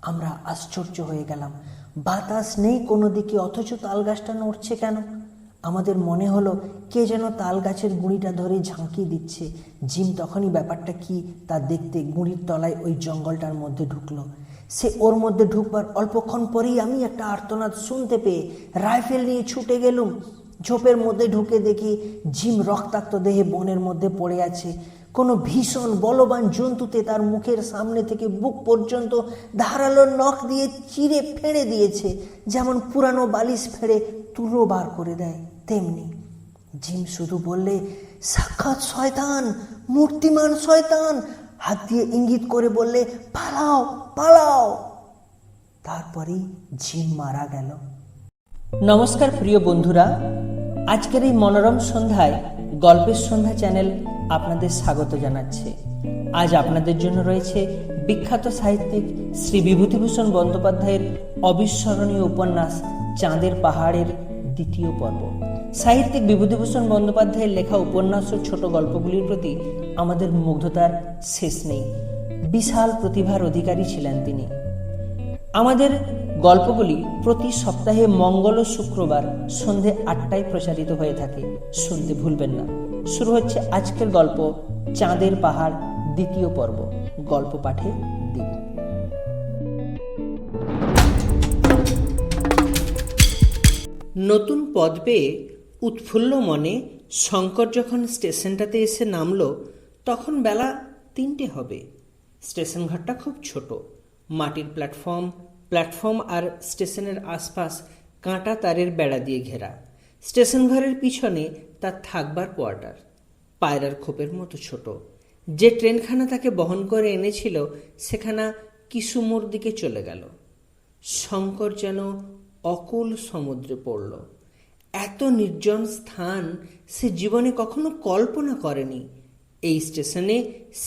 আমরা আশ্চর্য হয়ে গেলাম। বাতাস নেই কোনো দিকে, অথচ তাল গাছটা নড়ছে কেন? আমাদের মনে হলো কে যেন তাল গাছের গুঁড়িটা ধরে ঝাঁকিয়ে দিচ্ছে। জিম তখনই ব্যাপারটা কি তা দেখতে গুঁড়ির তলায় ওই জঙ্গলটার মধ্যে ঢুকলো। সে ওর মধ্যে ঢুকবার অল্পক্ষণ পরেই আমি একটা আর্তনাদ শুনতে পেয়ে রাইফেল নিয়ে ছুটে গেলুম। ঝোপের মধ্যে ঢুকে দেখি জিম রক্তাক্ত দেহে বনের মধ্যে পড়ে আছে। কোনো ভীষণ বলবান জন্তুতে তার মুখের সামনে থেকে বুক পর্যন্ত ধারালো নখ দিয়ে চিরে ফেড়ে দিয়েছে। যেমন পুরানো বালিশ ফেড়ে তুলো বার করে দেয় তেমনি। জিম শুধু বললে, সাক্ষাৎ শয়তান, মূর্তিমান শয়তান। হাত দিয়ে ইঙ্গিত করে বললে, পালাও পালাও। তারপরেই জিম মারা গেল। নমস্কার প্রিয় বন্ধুরা, আজকের এই মনোরম সন্ধ্যায় গল্পের সন্ধ্যা চ্যানেল আপনাদের স্বাগত জানাচ্ছে। আজ আপনাদের জন্য রয়েছে বিখ্যাত সাহিত্যিক শ্রী বিভূতিভূষণ বন্দ্যোপাধ্যায়ের অবিস্মরণীয় উপন্যাস চাঁদের পাহাড়ের দ্বিতীয় পর্ব। সাহিত্যিক বিভূতিভূষণ বন্দ্যোপাধ্যায়ের লেখা উপন্যাস ও ছোট গল্পগুলির প্রতি আমাদের মুগ্ধতার শেষ নেই। বিশাল প্রতিভার অধিকারী ছিলেন তিনি। আমাদের গল্পগুলি প্রতি সপ্তাহে মঙ্গল ও শুক্রবার সন্ধে 8টায় প্রচারিত হয়ে থাকে, শুনতে ভুলবেন না। শুরু হচ্ছে আজকের গল্প চাঁদের পাহাড় দ্বিতীয় পর্ব। গল্প পাঠে দিন। নতুন পদ পেয়ে উৎফুল্ল মনে শঙ্কর যখন স্টেশনটাতে এসে নামল, তখন বেলা 3টে হবে। স্টেশন ঘরটা খুব ছোট, মাটির প্ল্যাটফর্ম আর স্টেশনের আশপাশ কাঁটা তারের বেড়া দিয়ে ঘেরা। স্টেশন ঘরের পিছনে তার থাকবার কোয়ার্টার, পায়রার খোপের মতো ছোট। যে ট্রেনখানা তাকে বহন করে এনেছিল সেখানা কিসুমোর দিকে চলে গেল। শঙ্কর যেন অকুল সমুদ্রে পড়ল। এত নির্জন স্থান সে জীবনে কখনো কল্পনা করেনি। এই স্টেশনে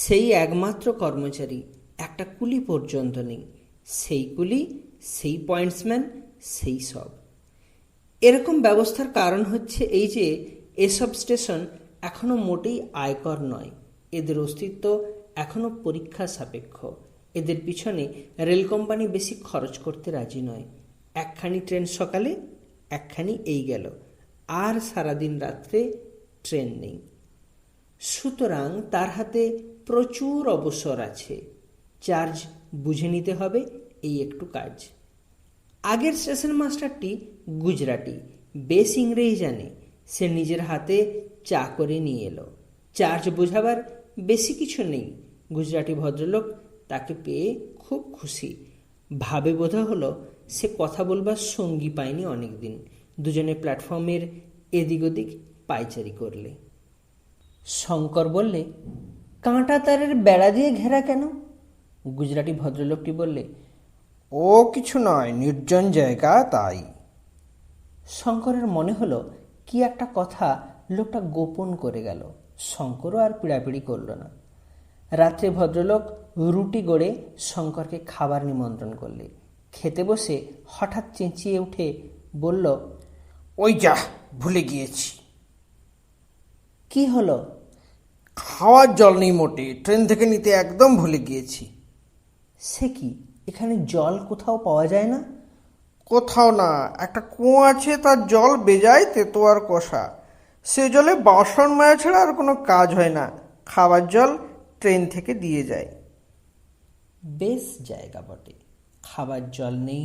সেই একমাত্র কর্মচারী, একটা কুলি পর্যন্ত নেই। সেই কুলি, সেই পয়েন্টসম্যান, সেই সব। এরকম ব্যবস্থার কারণ হচ্ছে এই যে এসব স্টেশন এখনো মোটেই আয়কর নয়। এদের অস্তিত্ব এখনো পরীক্ষা সাপেক্ষ। এদের পিছনে রেল কোম্পানি বেশি খরচ করতে রাজি নয়। একখানি ট্রেন সকালে, একখানি এই গেল, আর সারাদিন রাত্রে ট্রেন নেই। সুতরাং তার হাতে প্রচুর অবসর আছে। চার্জ বুঝে নিতে হবে, এই একটু কাজ। আগের স্টেশন মাস্টারটি গুজরাটি, বেশ ইংরেজি জানে। সে নিজের হাতে চা করে নিয়ে এলো। চার্জ বোঝাবার বেশি কিছু নেই। গুজরাটি ভদ্রলোক তাকে পেয়ে খুব খুশি। ভাবে বোধ হলো সে কথা বলবার সঙ্গী পায়নি অনেকদিন। দুজনে প্ল্যাটফর্মের এদিক ওদিক পায়চারি করলে। শঙ্কর বললে, কাঁটা তারের বেড়া দিয়ে ঘেরা কেন? গুজরাটি ভদ্রলোকটি বললে, ও কিছু নয়, নির্জন জায়গা তাই। শঙ্করের মনে হলো কি একটা কথা লোকটা গোপন করে গেল। শঙ্করও আর পিড়াপিড়ি করল না। রাত্রে ভদ্রলোক রুটি গড়ে শঙ্করকে খাবার নিমন্ত্রণ করলে। খেতে বসে হঠাৎ চেঁচিয়ে উঠে বলল, ওই যা, ভুলে গিয়েছি। কি হলো? খাওয়ার জল নেই মোটে, ট্রেন থেকে নিতে একদম ভুলে গিয়েছি। সে কি, এখানে জল কোথাও পাওয়া যায় না? কোথাও না, একটা কুয়ো আছে, তার জল বেজায় তেতো আর কষা। সে জলে বাসন মাজা ছাড়া আর কোনো কাজ হয় না। খাবার জল ট্রেন থেকে দিয়ে যায়। বেশ জায়গা বটে। খাবার জল নেই,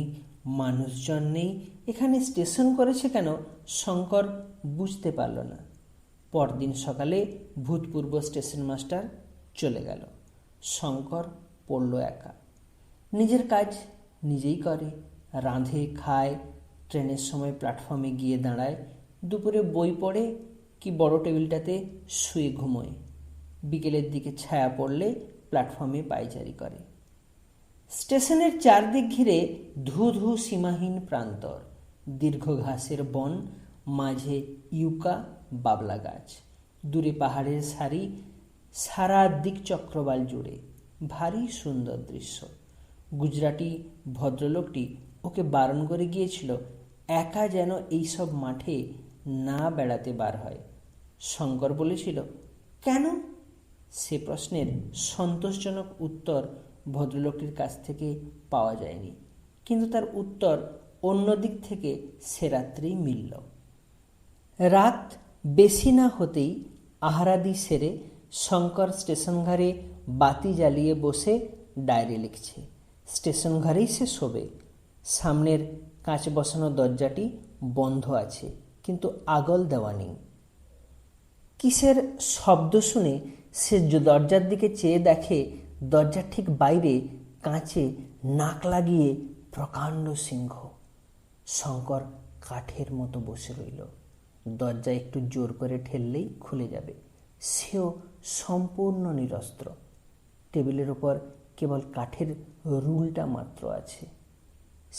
মানুষজন নেই, এখানে স্টেশন করেছে কেন শঙ্কর বুঝতে পারল না। পরদিন সকালে ভূতপূর্ব স্টেশন মাস্টার চলে গেল। শঙ্কর পড়ল একা। নিজের কাজ নিজেই করে, রাঁধে খায়, ট্রেনের সময় প্ল্যাটফর্মে গিয়ে দাঁড়ায়, দুপুরে বই পড়ে কি বড় টেবিলটাতে শুয়ে ঘুমোয়। বিকেলের দিকে ছায়া পড়লে প্ল্যাটফর্মে পায়চারি করে। স্টেশনের চারদিক ঘিরে ধু ধু সীমাহীন প্রান্তর, দীর্ঘ ঘাসের বন, মাঝে ইউকা বাবলা গাছ, দূরে পাহাড়ের সারি, সারা দিক চক্রবাল জুড়ে। ভারী সুন্দর দৃশ্য। গুজরাটি ভদ্রলোকটি ওকে বারণ করে গিয়েছিল একা যেন এইসব মাঠে না বেড়াতে বার হয়। শঙ্কর বলেছিল, কেন? সে প্রশ্নের সন্তোষজনক উত্তর ভদ্রলোকটির কাছ থেকে পাওয়া যায়নি, কিন্তু তার উত্তর অন্য দিক থেকে সে রাত্রেই মিলল। রাত বেশি না হতেই আহারাদি সেরে শঙ্কর স্টেশন ঘরে বাতি জ্বালিয়ে বসে ডায়েরি লিখছে। স্টেশন ঘরেই সে শোবে। সামনের কাঁচ বসানো দরজাটি বন্ধ আছে, কিন্তু আগল দেওয়া নেই। কিসের শব্দ শুনে সে দরজার দিকে চেয়ে দেখে দরজার ঠিক বাইরে কাঁচে নাক লাগিয়ে প্রকাণ্ড সিংহ। শঙ্কর কাঠের মতো বসে রইল। দরজা একটু জোর করে ঠেললেই খুলে যাবে। সেও সম্পূর্ণ নিরস্ত্র। টেবিলের ওপর কেবল কাঠের রুলটা মাত্র আছে।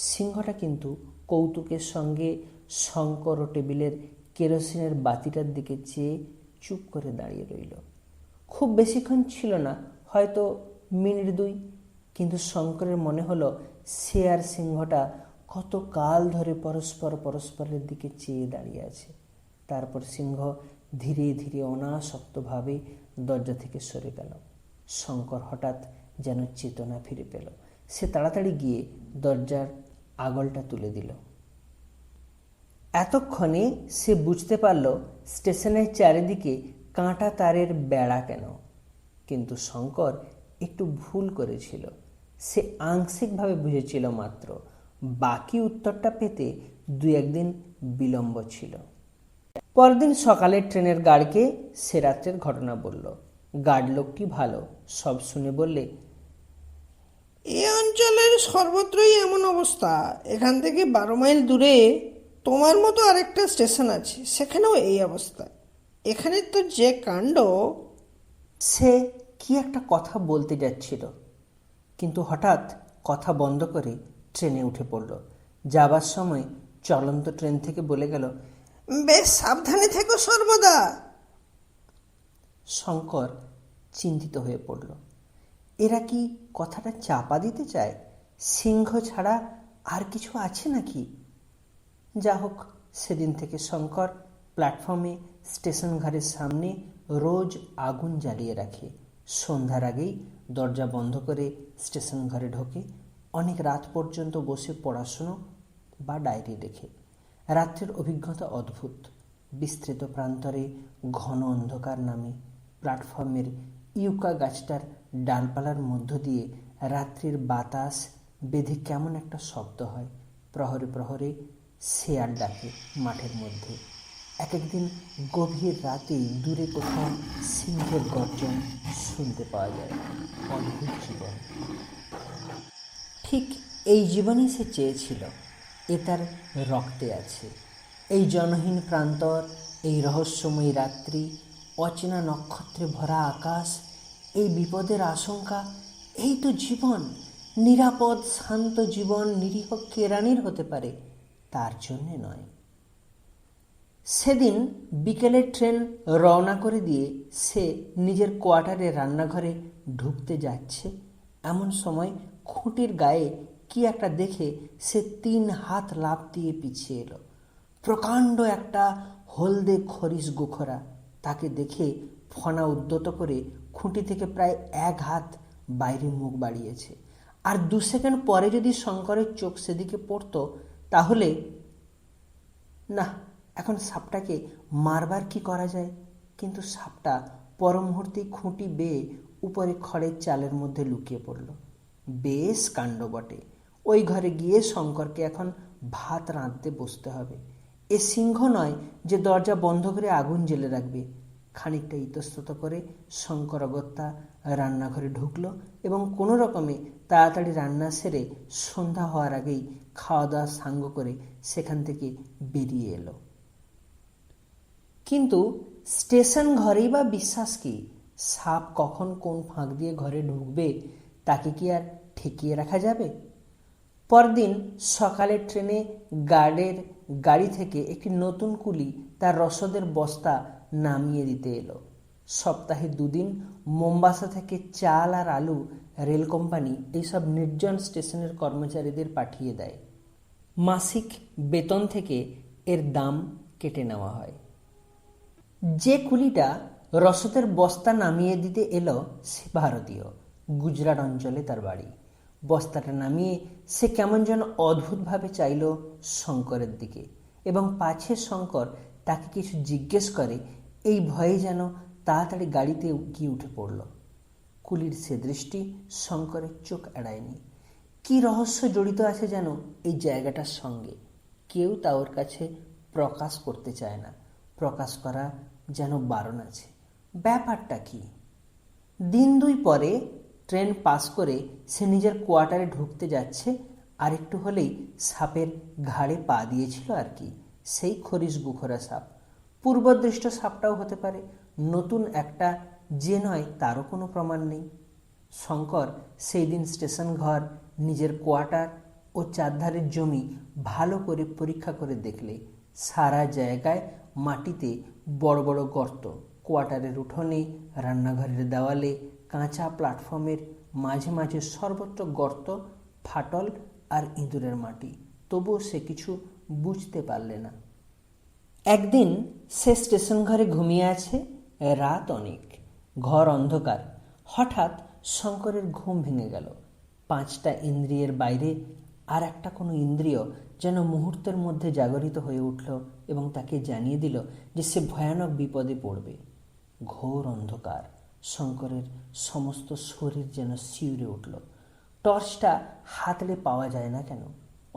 সিংহটা কিন্তু কৌতুকের সঙ্গে শঙ্কর ও টেবিলের কেরোসিনের বাতিটার দিকে চেয়ে চুপ করে দাঁড়িয়ে রইল। খুব বেশিক্ষণ ছিল না, হয়তো মিনিট 2, কিন্তু শঙ্করের মনে হলো সে আর সিংহটা কত কাল ধরে পরস্পরের দিকে চেয়ে দাঁড়িয়ে আছে। তারপর সিংহ ধীরে ধীরে অনাসক্তভাবে দরজা থেকে সরে গেল। শঙ্কর হঠাৎ যেন চেতনা ফিরে পেল। সে তাড়াতাড়ি গিয়ে দরজার আগলটা তুলে দিল। এতক্ষণে সে বুঝতে পারল স্টেশনের চারিদিকে কাঁটা তারের বেড়া কেন। কিন্তু শঙ্কর একটু ভুল করেছিল। সে আংশিকভাবে বুঝেছিল মাত্র, বাকি উত্তরটা পেতে 2-1 দিন বিলম্ব ছিল। পরদিন সকালে ট্রেনের গার্ডকে সে রাত্রের ঘটনা বলল। গার্ড লোকটি ভালো, সব শুনে বললে, এ অঞ্চলের সর্বত্রই এমন অবস্থা। এখান থেকে 12 মাইল দূরে তোমার মতো আরেকটা স্টেশন আছে, সেখানেও এই অবস্থা। এখানে তো যে কাণ্ড। সে কি একটা কথা বলতে যাচ্ছিল, কিন্তু হঠাৎ কথা বন্ধ করে ট্রেনে উঠে পড়ল। যাবার সময় চলন্ত ট্রেন থেকে বলে গেল, বেশ সাবধানে থেকো সর্বদা। শঙ্কর চিন্তিত হয়ে পড়ল। এরা কি কথাটা চাপা দিতে চায়? সিংহ ছাড়া আর কিছু আছে নাকি? যা হোক, সেদিন থেকে শঙ্কর প্ল্যাটফর্মে স্টেশন ঘরের সামনে রোজ আগুন জ্বালিয়ে রাখে। সন্ধ্যার আগেই দরজা বন্ধ করে স্টেশন ঘরে ঢোকে। অনেক রাত পর্যন্ত বসে পড়াশুনো বা ডায়েরি লেখে। রাত্রের অভিজ্ঞতা অদ্ভুত। বিস্তৃত প্রান্তরে ঘন অন্ধকার নামে। প্ল্যাটফর্মের ইউকা গাছটার ডালপালার মধ্য দিয়ে রাত্রির বাতাস বেঁধে কেমন একটা শব্দ হয়। প্রহরে প্রহরে শেয়াল ডাকে মাঠের মধ্যে। এক একদিন গভীর রাতেই দূরে কোথাও সিংহের গর্জন শুনতে পাওয়া যায়। অদ্ভুত জীবন। ঠিক এই জীবনই সে চেয়েছিল। এ তার রক্তে আছে। এই জনহীন প্রান্তর, এই রহস্যময়ী রাত্রি, অচেনা নক্ষত্রে ভরা আকাশ, এই বিপদের আশঙ্কা, এই তো জীবন। নিরাপদ শান্ত জীবন নিরীহ কেরানির হতে পারে, তার জন্যে নয়। সেদিন বিকেলের ট্রেন রওনা করে দিয়ে সে নিজের কোয়ার্টারে রান্নাঘরে ঢুকতে যাচ্ছে, এমন সময় খুঁটির গায়ে কি একটা দেখে সে 3 হাত লাফ দিয়ে পিছিয়ে এলো। প্রকাণ্ড একটা হলদে খরিস গোখরা তাকে দেখে ফনা উদ্যত করে খুঁটি থেকে প্রায় 1 হাত বাইরে মুখ বাড়িয়েছে। আর 2 সেকেন্ড পরে যদি শঙ্করের চোখ সেদিকে পড়ত, তাহলে না, এখন সাপটাকে মারবার কি করা যায়? কিন্তু সাপটা পর মুহূর্তেই খুঁটি বেয়ে উপরে খড়ের চালের মধ্যে লুকিয়ে পড়ল। বেশ কাণ্ড বটে। ওই ঘরে গিয়ে শঙ্করকে এখন ভাত রাঁধতে বসতে হবে। এ সিংহ নয় যে দরজা বন্ধ করে আগুন জ্বেলে রাখবে। খানিকটা ইতস্তত করে শঙ্কর অগত্যা রান্নাঘরে ঢুকল এবং কোনো রকমে তাড়াতাড়ি রান্না সেরে সন্ধ্যা হওয়ার আগেই খাওয়া দাওয়া সাঙ্গ করে সেখান থেকে বেরিয়ে এলো। কিন্তু স্টেশন ঘরেই বা বিশ্বাস কি? সাপ কখন কোন ফাঁক দিয়ে ঘরে ঢুকবে তাকে কি আর ঠেকিয়ে রাখা যাবে? পরদিন সকালের ট্রেনে গার্ডের গাড়ি থেকে একটি নতুন কুলি তার রসদের বস্তা নামিয়ে দিতে এলো। সপ্তাহে 2 দিন মোম্বাসা থেকে চাল আর আলু রেল কোম্পানি এইসব নির্জন স্টেশনের কর্মচারীদের পাঠিয়ে দেয়। মাসিক বেতন থেকে এর দাম কেটে নেওয়া হয়। যে কুলিটা রসদের বস্তা নামিয়ে দিতে এলো সে ভারতীয়। গুজরাট অঞ্চলে তার বাড়ি। বস্তাটা নামিয়ে সে কেমন যেন অদ্ভুতভাবে চাইল শঙ্করের দিকে, এবং পাছে শঙ্কর তাকে কিছু জিজ্ঞেস করে এই ভয়ে যেন তাড়াতাড়ি গাড়িতে গিয়ে উঠে পড়ল। কুলির সে দৃষ্টি শঙ্করের চোখ এড়ায়নি। কি রহস্য জড়িত আছে যেন এই জায়গাটার সঙ্গে, কেউ তা ওর কাছে প্রকাশ করতে চায় না। প্রকাশ করা যেন বারণ আছে। ব্যাপারটা কি? দিন দুই পরে ট্রেন পাস করে সে নিজের কোয়ার্টারে ঢুকতে যাচ্ছে, আর একটু হলেই সাপের ঘাড়ে পা দিয়েছিল আর কি। সেই খরিস গুখরা সাপ। পূর্বদৃষ্ট সাপটাও হতে পারে, নতুন একটা যে নয় তারও কোনো প্রমাণ নেই। শঙ্কর সেই দিন স্টেশন ঘর, নিজের কোয়ার্টার ও চারধারের জমি ভালো করে পরীক্ষা করে দেখলে সারা জায়গায় মাটিতে বড় বড় গর্ত। কোয়ার্টারের উঠোনে, রান্নাঘরের দেওয়ালে, কাঁচা প্ল্যাটফর্মের মাঝে মাঝে সর্বত্র গর্ত, ফাটল আর ইঁদুরের মাটি। তবুও সে কিছু বুঝতে পারলে না। একদিন সে স্টেশন ঘরে ঘুমিয়ে আছে, রাত অনেক, ঘর অন্ধকার। হঠাৎ শঙ্করের ঘুম ভেঙে গেল। পাঁচটা ইন্দ্রিয়ের বাইরে আর একটা কোনো ইন্দ্রিয় যেন মুহূর্তের মধ্যে জাগরিত হয়ে উঠল এবং তাকে জানিয়ে দিল যে সে ভয়ানক বিপদে পড়বে। ঘোর অন্ধকার। শঙ্করের সমস্ত শরীর যেন শিউরে উঠল। টর্চটা হাতড়ে পাওয়া যায় না কেন?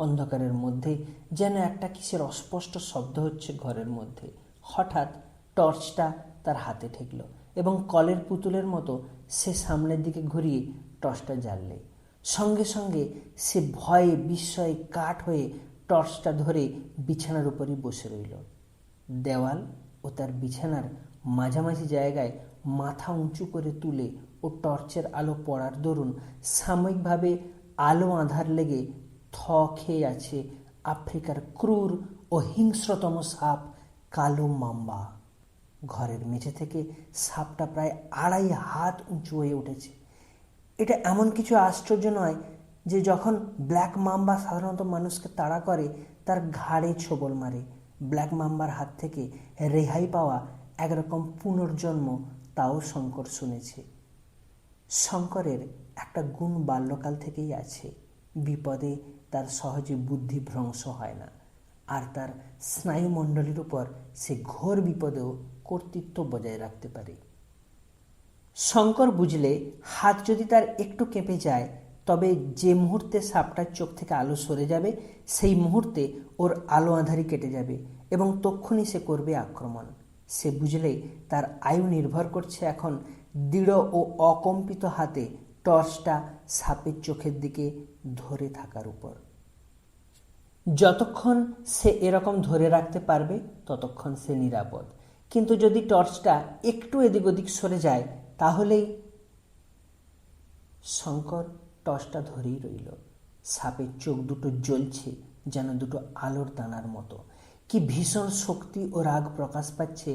অন্ধকারের মধ্যে যেন একটা কিসের অস্পষ্ট শব্দ হচ্ছে ঘরের মধ্যে। হঠাৎ টর্চটা তার হাতে ঠেকল এবং কলের পুতুলের মতো সে সামনের দিকে ঘুরিয়ে টর্চটা জ্বাললে সঙ্গে সঙ্গে সে ভয়ে বিস্ময়ে কাঠ হয়ে টর্চটা ধরে বিছানার উপরই বসে রইল। দেওয়াল ও তার বিছানার মাঝামাঝি জায়গায় মাথা উঁচু করে তুলে ও টর্চের আলো পড়ার দরুন সাময়িকভাবে আলো আঁধার লেগে থ খেয়ে আছে আফ্রিকার ক্রূর ও হিংস্রতম সাপ কালো মাম্বা। ঘরের মেঝে থেকে সাপটা প্রায় 2.5 হাত উঁচু হয়ে উঠেছে। এটা এমন কিছু আশ্চর্য নয় যে যখন ব্ল্যাক মাম্বা সাধারণত মানুষকে তাড়া করে তার ঘাড়ে ছোবল মারে। ব্ল্যাক মাম্বার হাত থেকে রেহাই পাওয়া একরকম পুনর্জন্ম, তাও শঙ্কর শুনেছে। শঙ্করের একটা গুণ বাল্যকাল থেকেই আছে, বিপদে তার সহজে বুদ্ধি ভ্রংশ হয় না, আর তার স্নায়ুমণ্ডলীর উপর সে ঘোর বিপদেও কর্তৃত্ব বজায় রাখতে পারে। শঙ্কর বুঝলে হাত যদি তার একটু কেঁপে যায় তবে যে মুহূর্তে সাপটার চোখ থেকে আলো সরে যাবে সেই মুহূর্তে ওর আলো আঁধারি কেটে যাবে এবং তক্ষুনি সে করবে আক্রমণ। সে বুঝলে তার আয়ু নির্ভর করছে এখন দৃঢ় ও অকম্পিত হাতে টর্চটা সাপের চোখের দিকে ধরে থাকার উপর। যতক্ষণ সে এরকম ধরে রাখতে পারবে ততক্ষণ সে নিরাপদ, কিন্তু যদি টর্চটা একটু এদিক ওদিক সরে যায় তাহলেই। শঙ্কর টর্চটা ধরেই রইল। সাপের চোখ দুটো জ্বলছে যেন দুটো আলোর দানার মতো। কি ভীষণ শক্তি ও রাগ প্রকাশ পাচ্ছে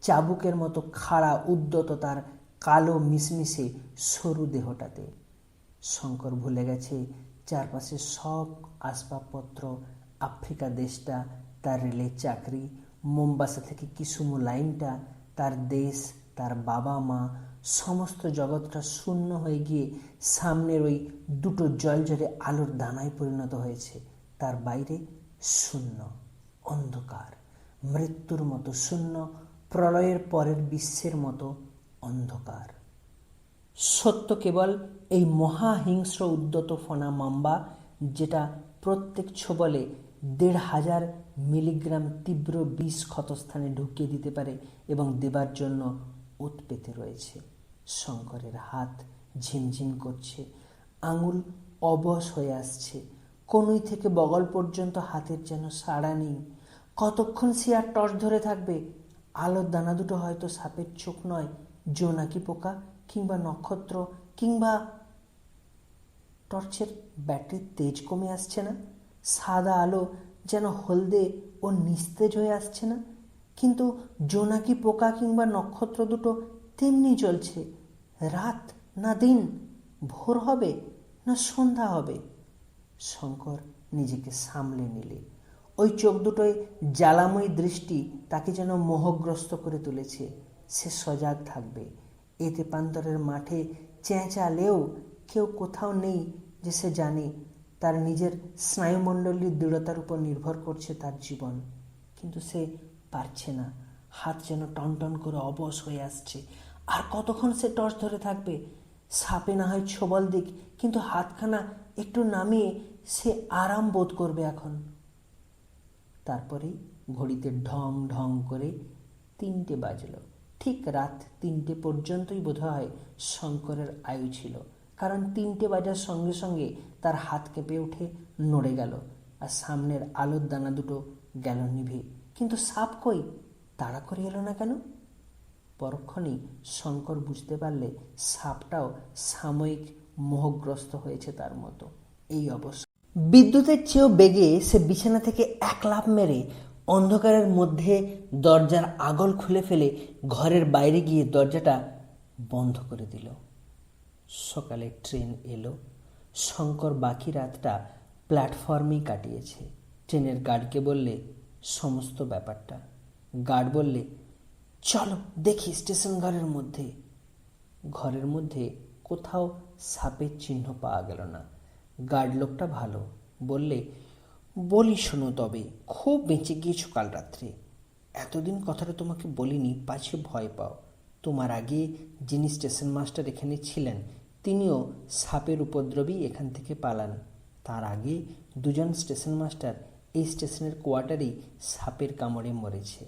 চাবুকের মতো খাড়া উদ্যত তার কালো মিশমিশে সরু দেহটাতে। শঙ্কর ভুলে গেছে চারপাশে সব আসবাবপত্র, আফ্রিকা দেশটা, তার রেলের চাকরি, মোম্বাসা থেকে কিসুমু লাইনটা, তার দেশ, তার বাবা মা, সমস্ত জগৎটা শূন্য হয়ে গিয়ে সামনের ওই দুটো জলজলে আলোর দানায় পরিণত হয়েছে। তার বাইরে শূন্য, অন্ধকার, মৃত্যুর মতো শূন্য, প্রলয়ের পরের বিশ্বের মতো অন্ধকার। সত্য কেবল এই মহাহিংস্র উদ্যত ফনা মাম্বা, যেটা প্রত্যেক ছোবলে 1,500 মিলিগ্রাম তীব্র বিষ ক্ষতস্থানে ঢুকিয়ে দিতে পারে এবং দেবার জন্য ওত পেতে রয়েছে। শঙ্করের হাত ঝিমঝিম করছে, আঙুল অবশ হয়ে আসছে, কনুই থেকে বগল পর্যন্ত হাতের যেন সাড়া নেই। কতক্ষণ সে আর টর্চ ধরে থাকবে? আলোর দানা দুটো হয়তো সাপের চোখ নয়, জোনাকি পোকা কিংবা নক্ষত্র, কিংবা টর্চের ব্যাটারির তেজ কমে আসছে না? সাদা আলো যেন হলদে ও নিস্তেজ হয়ে আসছে না? কিন্তু জোনাকি পোকা কিংবা নক্ষত্র দুটো তেমনি জ্বলছে। রাত না দিন, ভোর হবে না সন্ধ্যা হবে? শঙ্কর নিজেকে সামলে নিলে। ওই চোখ দুটোয় জ্বালাময়ী দৃষ্টি তাকে যেন মোহগ্রস্ত করে তুলেছে। সে সজাগ থাকবে। এ তেপান্তরের মাঠে চেঁচালেও কেউ কোথাও নেই যে সে জানে তার নিজের স্নায়ুমণ্ডলীর দৃঢ়তার উপর নির্ভর করছে তার জীবন। কিন্তু সে পারছে না, হাত যেন টনটন করে অবশ হয়ে আসছে। আর কতক্ষণ সে টর্চ ধরে থাকবে? সাপে না হয় ছোবল দিক, কিন্তু হাতখানা একটু নামিয়ে সে আরাম বোধ করবে এখন। তারপরে ঘড়িতে ঢং ঢং করে 3টে বাজল। ঠিক রাত 3টে পর্যন্তই বোধহয় শঙ্করের আয়ু ছিল, কারণ 3টে বাজার সঙ্গে সঙ্গে তার হাত কেঁপে উঠে নড়ে গেল, আর সামনের আলোর দানা দুটো গেল নিভে। কিন্তু সাপ কই? তাড়া করে এলো না কেন? পরক্ষণেই শঙ্কর বুঝতে পারলে সাপটাও সাময়িক মোহগ্রস্ত হয়েছে তার মতো। এই অবস্থা বিদ্যুতের চেয়েও বেগে সে বিছানা থেকে এক লাফ মেরে অন্ধকারের মধ্যে দরজার আগল খুলে ফেলে ঘরের বাইরে গিয়ে দরজাটা বন্ধ করে দিল। সকালে ট্রেন এলো। শঙ্কর বাকি রাতটা প্ল্যাটফর্মেই কাটিয়েছে। ট্রেনের গার্ডকে বললে সমস্ত ব্যাপারটা। গার্ড বললে, চলো দেখি স্টেশন ঘরের মধ্যে। ঘরের মধ্যে কোথাও সাপের চিহ্ন পাওয়া গেল না। গার্ড লোকটা ভালো, বললে, বলি শোনো, তবে খুব বেঁচে গিয়েছো কাল রাত্রে। এতদিন কথাটা তোমাকে বলিনি, পাছে ভয় পাও। তোমার আগে যিনি স্টেশন মাস্টার এখানে ছিলেন, তিনিও সাপের উপদ্রবেই এখান থেকে পালান। তার আগে 2জন স্টেশন মাস্টার এই স্টেশনের কোয়ার্টারেই সাপের কামড়ে মরেছে।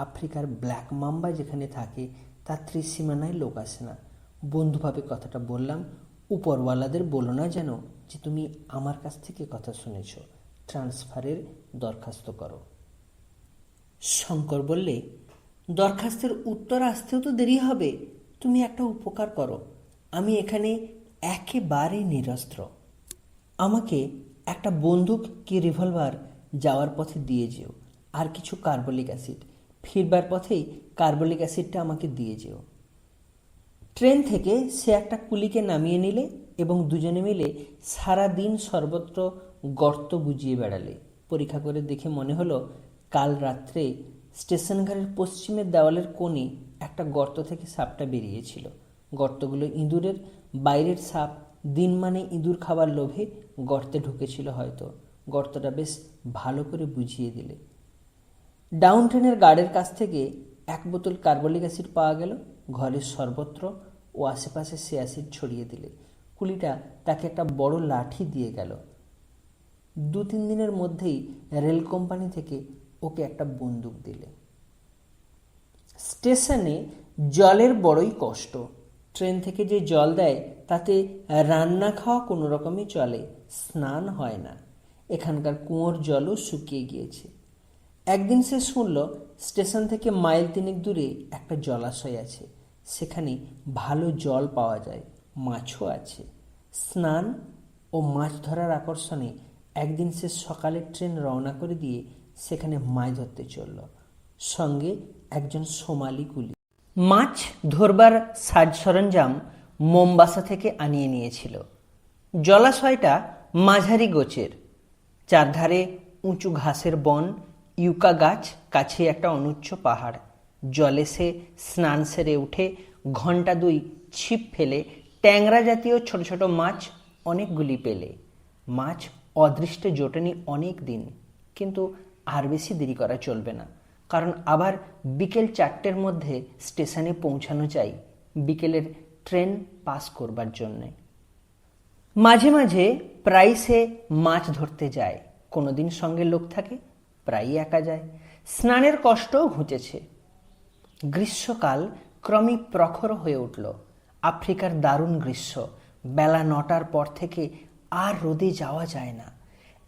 আফ্রিকার ব্ল্যাক মাম্বা যেখানে থাকে তার ত্রিসীমানায় লোক আসে না। বন্ধুভাবে কথাটা বললাম। উপরওয়ালাদের বলো না যেন যে তুমি আমার কাছ থেকে কথা শুনেছ। ট্রান্সফারের দরখাস্ত করো। শঙ্কর বললে, দরখাস্তের উত্তর আসতেও তো দেরি হবে। তুমি একটা উপকার করো, আমি এখানে একেবারে নিরস্ত্র। আমাকে একটা বন্দুক কি রিভলভার যাওয়ার পথে দিয়ে যেও, আর কিছু কার্বলিক অ্যাসিড। ফিরবার পথেই কার্বলিক অ্যাসিডটা আমাকে দিয়ে যেও। ট্রেন থেকে সে একটা কুলিকে নামিয়ে নিলে এবং দুজনে মিলে সারা দিন সর্বত্র গর্ত বুঝিয়ে বেড়ালে। পরীক্ষা করে দেখে মনে হলো কাল রাত্রে স্টেশন ঘরের পশ্চিমের দেওয়ালের কোণে একটা গর্ত থেকে সাপটা বেরিয়েছিল। গর্তগুলো ইঁদুরের। বাইরের সাপ দিন মানে ইঁদুর খাবার লোভে গর্তে ঢুকেছিল হয়তো। গর্তটা বেশ ভালো করে বুঝিয়ে দিলে। ডাউন ট্রেনের গার্ডের কাছ থেকে 1 বোতল কার্বলিক অ্যাসিড পাওয়া গেল। ঘরের সর্বত্র ও আশেপাশে সে অ্যাসিড ছড়িয়ে দিলে। কুলিটা তাকে একটা বড় লাঠি দিয়ে গেল। 2-3 দিনের মধ্যেই রেল কোম্পানি থেকে ওকে একটা বন্দুক দিলে। স্টেশনে জলের বড়ই কষ্ট। ট্রেন থেকে যে জল দেয় তাতে রান্না খাওয়া কোনো রকমই চলে, স্নান হয় না। এখানকার কুয়োর জলও শুকিয়ে গিয়েছে। একদিন সে শুনল স্টেশন থেকে মাইল 3 দূরে একটা জলাশয় আছে, সেখানে ভালো জল পাওয়া যায়, মাছও আছে। স্নান ও মাছ ধরার আকর্ষণে একদিন সে সকালের ট্রেন রওনা করে দিয়ে সেখানে মাছ ধরতে চলল। সঙ্গে একজন সোমালি কুলি। মাছ ধরবার সাজ সরঞ্জাম মোমবাসা থেকে আনিয়ে নিয়েছিল। জলাশয়টা মাঝারি গোছের, চারধারে উঁচু ঘাসের বন, ইউকা গাছ, কাছে একটা অনুচ্চ পাহাড়। জলে সে স্নান সেরে উঠে ঘণ্টা 2 ছিপ ফেলে ট্যাংরা জাতীয় ছোট ছোট মাছ অনেকগুলি পেলে। মাছ অদৃষ্টে জোটেনি অনেক দিন, কিন্তু আর বেশি দেরি করা চলবে না, কারণ আবার বিকেল 4টের মধ্যে স্টেশনে পৌঁছানো চাই বিকেলের ট্রেন পাস করবার জন্যে। মাঝে মাঝে প্রায় সে মাছ ধরতে যায়। কোনোদিন সঙ্গে লোক থাকে, প্রায়ই একা যায়। স্নানের কষ্টও ঘুচেছে। গ্রীষ্মকাল ক্রমেই প্রখর হয়ে উঠল। আফ্রিকার দারুণ গ্রীষ্ম। বেলা 9টার পর থেকে আর রোদে যাওয়া যায় না।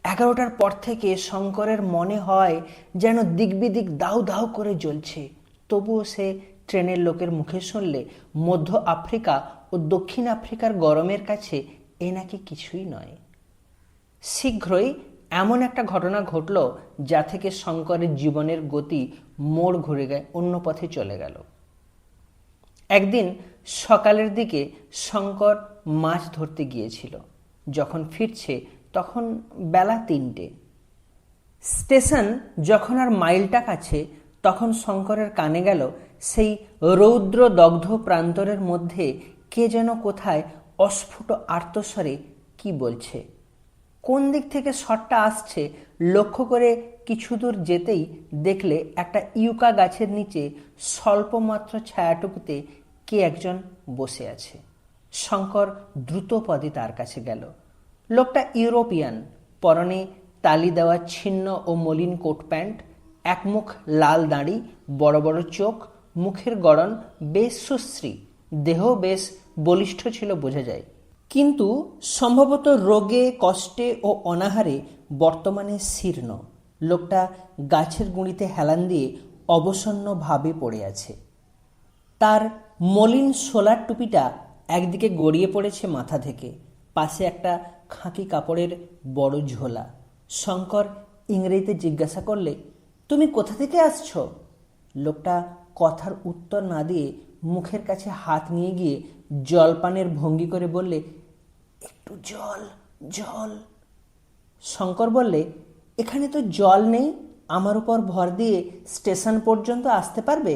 11টার পর থেকে শঙ্করের মনে হয় যেন দিকবিদিক দাউ দাউ করে জ্বলছে। তবুও সে ট্রেনের লোকের মুখে শুনলে মধ্য আফ্রিকা ও দক্ষিণ আফ্রিকার গরমের কাছে এ নাকি কিছুই নয়। শীঘ্রই এমন একটা ঘটনা ঘটল যা থেকে শঙ্করের জীবনের গতি মোড় ঘুরে গিয়ে অন্য পথে চলে গেল। একদিন সকালের দিকে শঙ্কর মাছ ধরতে গিয়েছিল। যখন ফিরছে তখন বেলা 3টে। স্টেশন যখন আর মাইলটা কাছে, তখন শঙ্করের কানে গেল সেই রৌদ্র দগ্ধ প্রান্তরের মধ্যে কে যেন কোথায় অস্ফুট আর্তস্বরে কি বলছে। কোন দিক থেকে শটটা আসছে লক্ষ্য করে কিছু দূর যেতেই দেখলে একটা ইউকা গাছের নিচে স্বল্পমাত্র ছায়াটুকুতে কে একজন বসে আছে। শঙ্কর দ্রুত পদে তার কাছে গেল। লোকটা ইউরোপিয়ান, পরনে তালি দেওয়া ছিন্ন ও মলিন কোট প্যান্ট, একমুখ লাল দাড়ি, বড় বড় চোখ, মুখের গড়ন বেশ সুশ্রী, দেহ বেশ বলিষ্ঠ ছিল বোঝা যায়, কিন্তু সম্ভবত রোগে কষ্টে ও অনাহারে বর্তমানে শীর্ণ। লোকটা গাছের গুঁড়িতে হেলান দিয়ে অবসন্নভাবে পড়ে আছে। তার মলিন সোলার টুপিটা একদিকে গড়িয়ে পড়েছে মাথা থেকে, পাশে একটা খাঁকি কাপড়ের বড় ঝোলা। শঙ্কর ইংরেজিতে জিজ্ঞাসা করলে, তুমি কোথা থেকে আসছো? লোকটা কথার উত্তর না দিয়ে মুখের কাছে হাত নিয়ে গিয়ে জলপানের ভঙ্গি করে বললে, একটু জল জল। শঙ্কর বললে, এখানে তো জল নেই, আমার উপর ভর দিয়ে স্টেশন পর্যন্ত আসতে পারবে?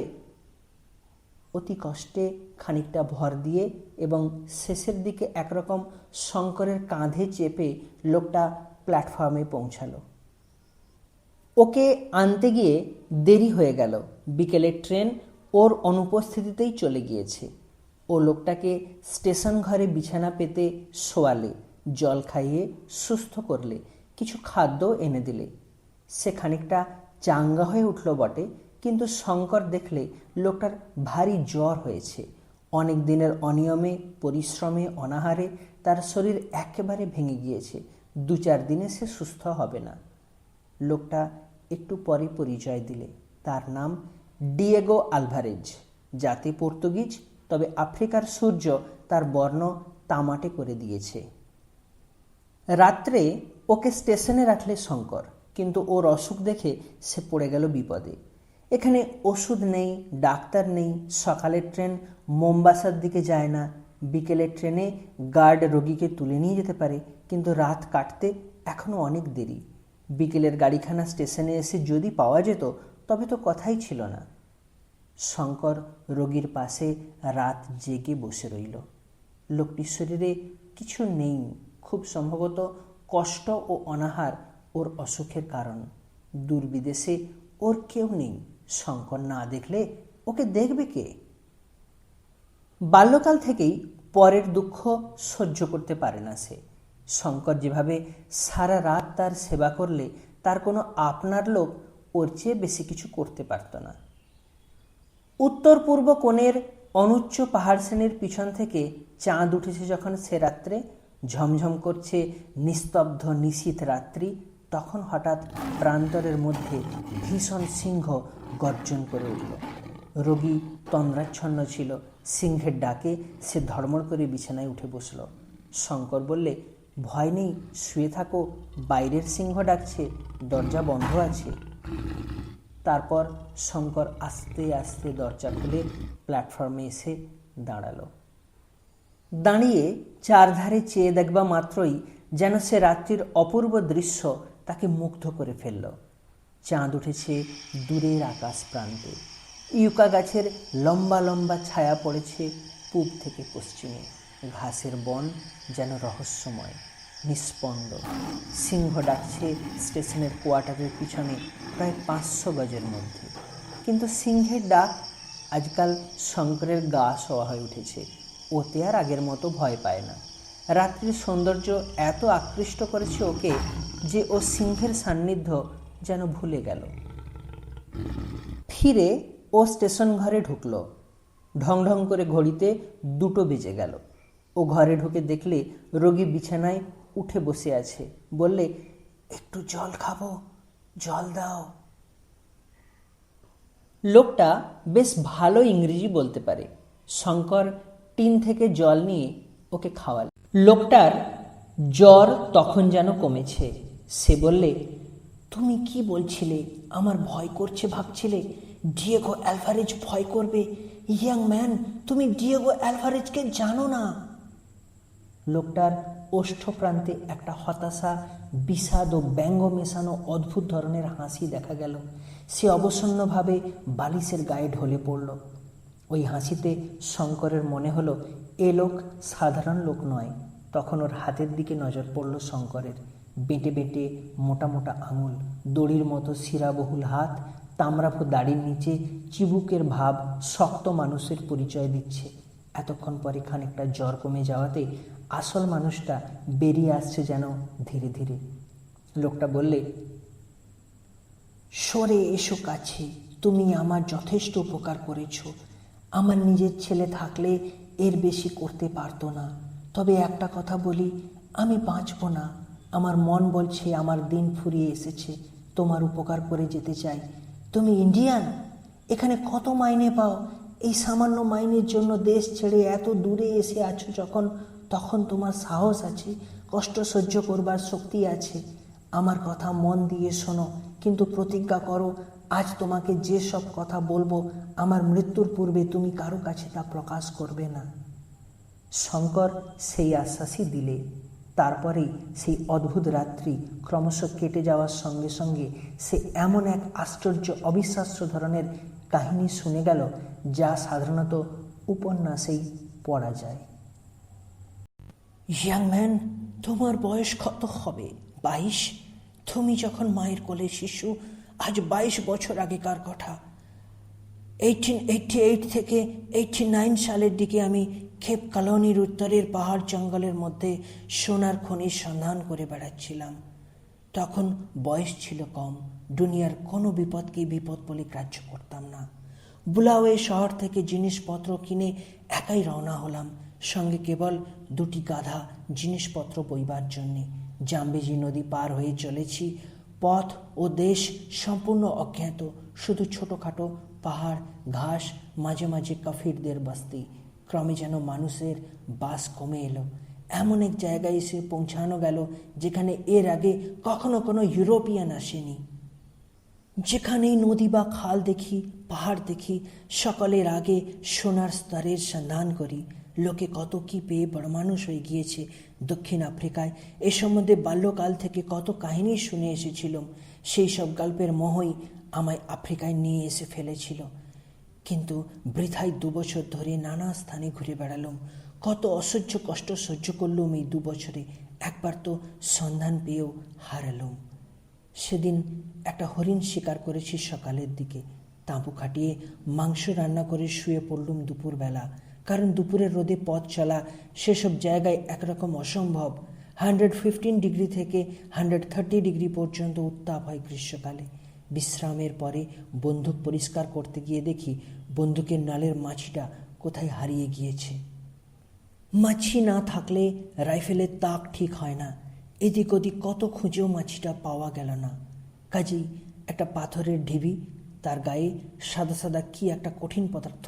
অতি কষ্টে খানিকটা ভর দিয়ে এবং শেষের দিকে একরকম শঙ্করের কাঁধে চেপে লোকটা প্ল্যাটফর্মে পৌঁছালো। ওকে আনতে গিয়ে দেরি হয়ে গেল। বিকেলের ট্রেন ওর অনুপস্থিতিতেই চলে গিয়েছে। ও লোকটাকে স্টেশন ঘরে বিছানা পেতে শোয়ালে, জল খাইয়ে সুস্থ করলে, কিছু খাদ্য এনে দিলে। সে খানিকটা চাঙ্গা হয়ে উঠল বটে, কিন্তু শঙ্কর দেখলে লোকটার ভারী জ্বর হয়েছে। অনেক দিনের অনিয়মে, পরিশ্রমে, অনাহারে তার শরীর একেবারে ভেঙে গিয়েছে। 2-4 দিনে সে সুস্থ হবে না। লোকটা একটু পরে পরিচয় দিলে। তার নাম ডিয়েগো আলভারেজ, জাতি পর্তুগিজ, তবে আফ্রিকার সূর্য তার বর্ণ তামাটে করে দিয়েছে। রাত্রে ওকে স্টেশনে রাখলে শঙ্কর, কিন্তু ওর অসুখ দেখে সে পড়ে গেল বিপদে। এখানে ওষুধ নেই, ডাক্তার নেই, সকালের ট্রেন মোম্বাসার দিকে যায় না, বিকেলের ট্রেনে গার্ড রোগীকে তুলে নিয়ে যেতে পারে, কিন্তু রাত কাটতে এখনও অনেক দেরি। বিকেলের গাড়িখানা স্টেশনে এসে যদি পাওয়া যেত তবে তো কথাই ছিল না। শঙ্কর রোগীর পাশে রাত জেগে বসে রইল। লোকটির শরীরে কিছু নেই, খুব সম্ভবত কষ্ট ও অনাহার ওর অসুখের কারণ। দূর বিদেশে ওর কেউ নেই, শঙ্কর না দেখলে ওকে দেখবে কে? বাল্যকাল থেকেই পরের দুঃখ সহ্য করতে পারে না সে। শঙ্কর যেভাবে সারা রাত তার সেবা করলে তার কোনো আপনার লোক ওর চেয়ে বেশি কিছু করতে পারত না। উত্তর পূর্ব কোণের অনুচ্চ পাহাড় শ্রেণীর পিছন থেকে চাঁদ উঠেছে যখন সে রাত্রে, ঝমঝম করছে নিস্তব্ধ নিশীথ রাত্রি, তখন হঠাৎ প্রান্তরের মধ্যে ভীষণ সিংহ গর্জন করে উঠল। রোগী তন্দ্রাচ্ছন্ন ছিল। সিংহের ডাকে সে ধড়মড় করে বিছানায় উঠে বসল। শঙ্কর বললে, ভয় নেই, শুয়ে থাকো, বাইরের সিংহ ডাকছে, দরজা বন্ধ আছে। তারপর শঙ্কর আস্তে আস্তে দরজা খুলে প্ল্যাটফর্মে এসে দাঁড়ালো। দাঁড়িয়ে চারধারে চেয়ে দেখবা মাত্রই যেন সে রাত্রির অপূর্ব দৃশ্য তাকে মুগ্ধ করে ফেলল। চাঁদ উঠেছে দূরের আকাশ প্রান্তে, ইউকা গাছের লম্বা লম্বা ছায়া পড়েছে পূব থেকে পশ্চিমে। ঘাসের বন যেন রহস্যময়, নিস্পন্দ। সিংহ ডাকছে স্টেশনের কোয়ার্টারের পিছনে প্রায় 500 গজের মধ্যে, কিন্তু সিংহের ডাক আজকাল শঙ্করের গা শোয়া হয়ে উঠেছে। ওতে আর আগের মতো ভয় পায় না। রাত্রির সৌন্দর্য এত আকৃষ্ট করেছে ওকে যে ও সিংহের সান্নিধ্য যেন ভুলে গেল। ফিরে ও স্টেশন ঘরে ঢুকল। ঢং ঢং করে ঘড়িতে 2টো বেজে গেল। ও ঘরে ঢুকে দেখলে রোগী বিছানায় উঠে বসে আছে। বললে, একটু জল খাবো, জল দাও। লোকটা বেশ ভালো ইংরেজি বলতে পারে। শঙ্কর টিন থেকে জল নিয়ে ওকে খাওয়াল। লোকটার জ্বর তখন যেন কমেছে। সে বললে, তুমি কি বলছিলে? আমার ভয় করছে ভাবছিলে? ডিয়েগো অ্যালভারেজ ভয় করবে? ইয়াং ম্যান, তুমি ডিয়েগো অ্যালভারেজকে জানো না। লোকটার ওষ্ঠপ্রান্তে একটা হতাশা, বিষাদ ও ব্যঙ্গ মেশানো অদ্ভুত ধরনের হাসি দেখা গেল। সে অবসন্নভাবে বালিশের গায়ে ঢলে পড়ল। ওই হাসিতে শঙ্করের মনে হলো এ লোক সাধারণ লোক নয়। তখন ওর হাতের দিকে নজর পড়ল শঙ্করের। বেঁটে বেঁটে মোটা মোটা আঙুল, দড়ির মতো শিরাবহুল হাত, তামরাফো দাড়ির নিচে চিবুকের ভাব শক্ত মানুষের পরিচয় দিচ্ছে। এতক্ষণ পরে খানিকটা জ্বর কমে যাওয়াতে আসল মানুষটা বেরিয়ে আসছে যেন ধীরে ধীরে। লোকটা বললে, সরে এসো কাছে, তুমি আমার যথেষ্ট উপকার করেছ। আমার নিজের ছেলে থাকলে এর বেশি করতে পারতো না। তবে একটা কথা বলি, আমি বাঁচব না। আমার মন বলছে আমার দিন ফুরিয়ে এসেছে। তোমার উপকার করে যেতে চাই। তুমি ইন্ডিয়ান, এখানে কত মাইনে পাও? এই সামান্য মাইনের জন্য দেশ ছেড়ে এত দূরে এসে আছো যখন, তখন তোমার সাহস আছে, কষ্ট সহ্য করবার শক্তি আছে। আমার কথা মন দিয়ে শোনো, কিন্তু প্রতিজ্ঞা করো আজ তোমাকে যে সব কথা বলবো আমার মৃত্যুর পূর্বে তুমি কারো কাছে তা প্রকাশ করবে না। শঙ্কর সেই আশ্বাসই দিলে। তারপরেই সেই অদ্ভুত রাত্রি ক্রমশ কেটে যাওয়ার সঙ্গে সঙ্গে সে এমন এক আশ্চর্য অবিশ্বাস্য ধরনের কাহিনী শুনে গেল যা সাধারণত উপন্যাসেই পড়া যায়। ইয়াং ম্যান, তোমার বয়স কত হবে? 22? তুমি যখন মায়ের কোলে শিশু, আজ 22 বছর আগেকার কথা। 1888 থেকে 89 সালের দিকে আমি খেপ কলোনির উত্তরের পাহাড় জঙ্গলের মধ্যে সোনার খনির সন্ধান করে বেড়াচ্ছিলাম। তখন বয়স ছিল কম, দুনিয়ার কোনো বিপদকে বিপদ বলে গ্রাহ্য করতাম না। বুলাওয়ে শহর থেকে জিনিসপত্র কিনে একাই রওনা হলাম, সঙ্গে কেবল 2টি গাধা জিনিসপত্র বইবার জন্যে। জাম্বেজি নদী পার হয়ে চলেছি। পথ ও দেশ সম্পূর্ণ অজ্ঞাত, শুধু ছোটোখাটো পাহাড়, ঘাস, মাঝে মাঝে কাফিরদের বস্তি। ক্রমে যেন মানুষের বাস কমে এলো। এমন এক জায়গায় এসে পৌঁছানো গেল যেখানে এর আগে কখনো কোনো ইউরোপিয়ান আসেনি। যেখানেই নদী বা খাল দেখি, পাহাড় দেখি, সকলের আগে সোনার স্তরের সন্ধান করি। লোকে কত কি পেয়ে বড় মানুষ হয়ে গিয়েছে দক্ষিণ আফ্রিকায়। এ সম্বন্ধে বাল্যকাল থেকে কত কাহিনী শুনে এসেছিলাম। সেই সব গল্পের মোহই আমায় আফ্রিকায় নিয়ে এসে ফেলেছিল। কিন্তু বৃথায় 2 বছর ধরে নানা স্থানে ঘুরে বেড়ালাম। কত অসহ্য কষ্ট সহ্য করলুম এই 2 বছরে। একবার তো সন্ধান পেয়েও হারালুম। সেদিন একটা হরিণ শিকার করেছি সকালের দিকে। তাঁবু খাটিয়ে মাংস রান্না করে শুয়ে পড়লুম দুপুরবেলা। কারণ দুপুরের রোদে পথ চলা সেসব জায়গায় একরকম অসম্ভব। 115 ডিগ্রি থেকে 130 ডিগ্রি পর্যন্ত উত্তাপ হয় গ্রীষ্মকালে। বিশ্রামের পরে বন্দুক পরিষ্কার করতে গিয়ে দেখি বন্দুকের নলের মাছিটা কোথায় হারিয়ে গিয়েছে। মাছি না থাকলে রাইফেলের তাক ঠিক হয় না। এদিক ওদিক কত খুঁজেও মাছিটা পাওয়া গেল না। কাজেই একটা পাথরের ঢিবি, তার গায়ে সাদা সাদা কি একটা কঠিন পদার্থ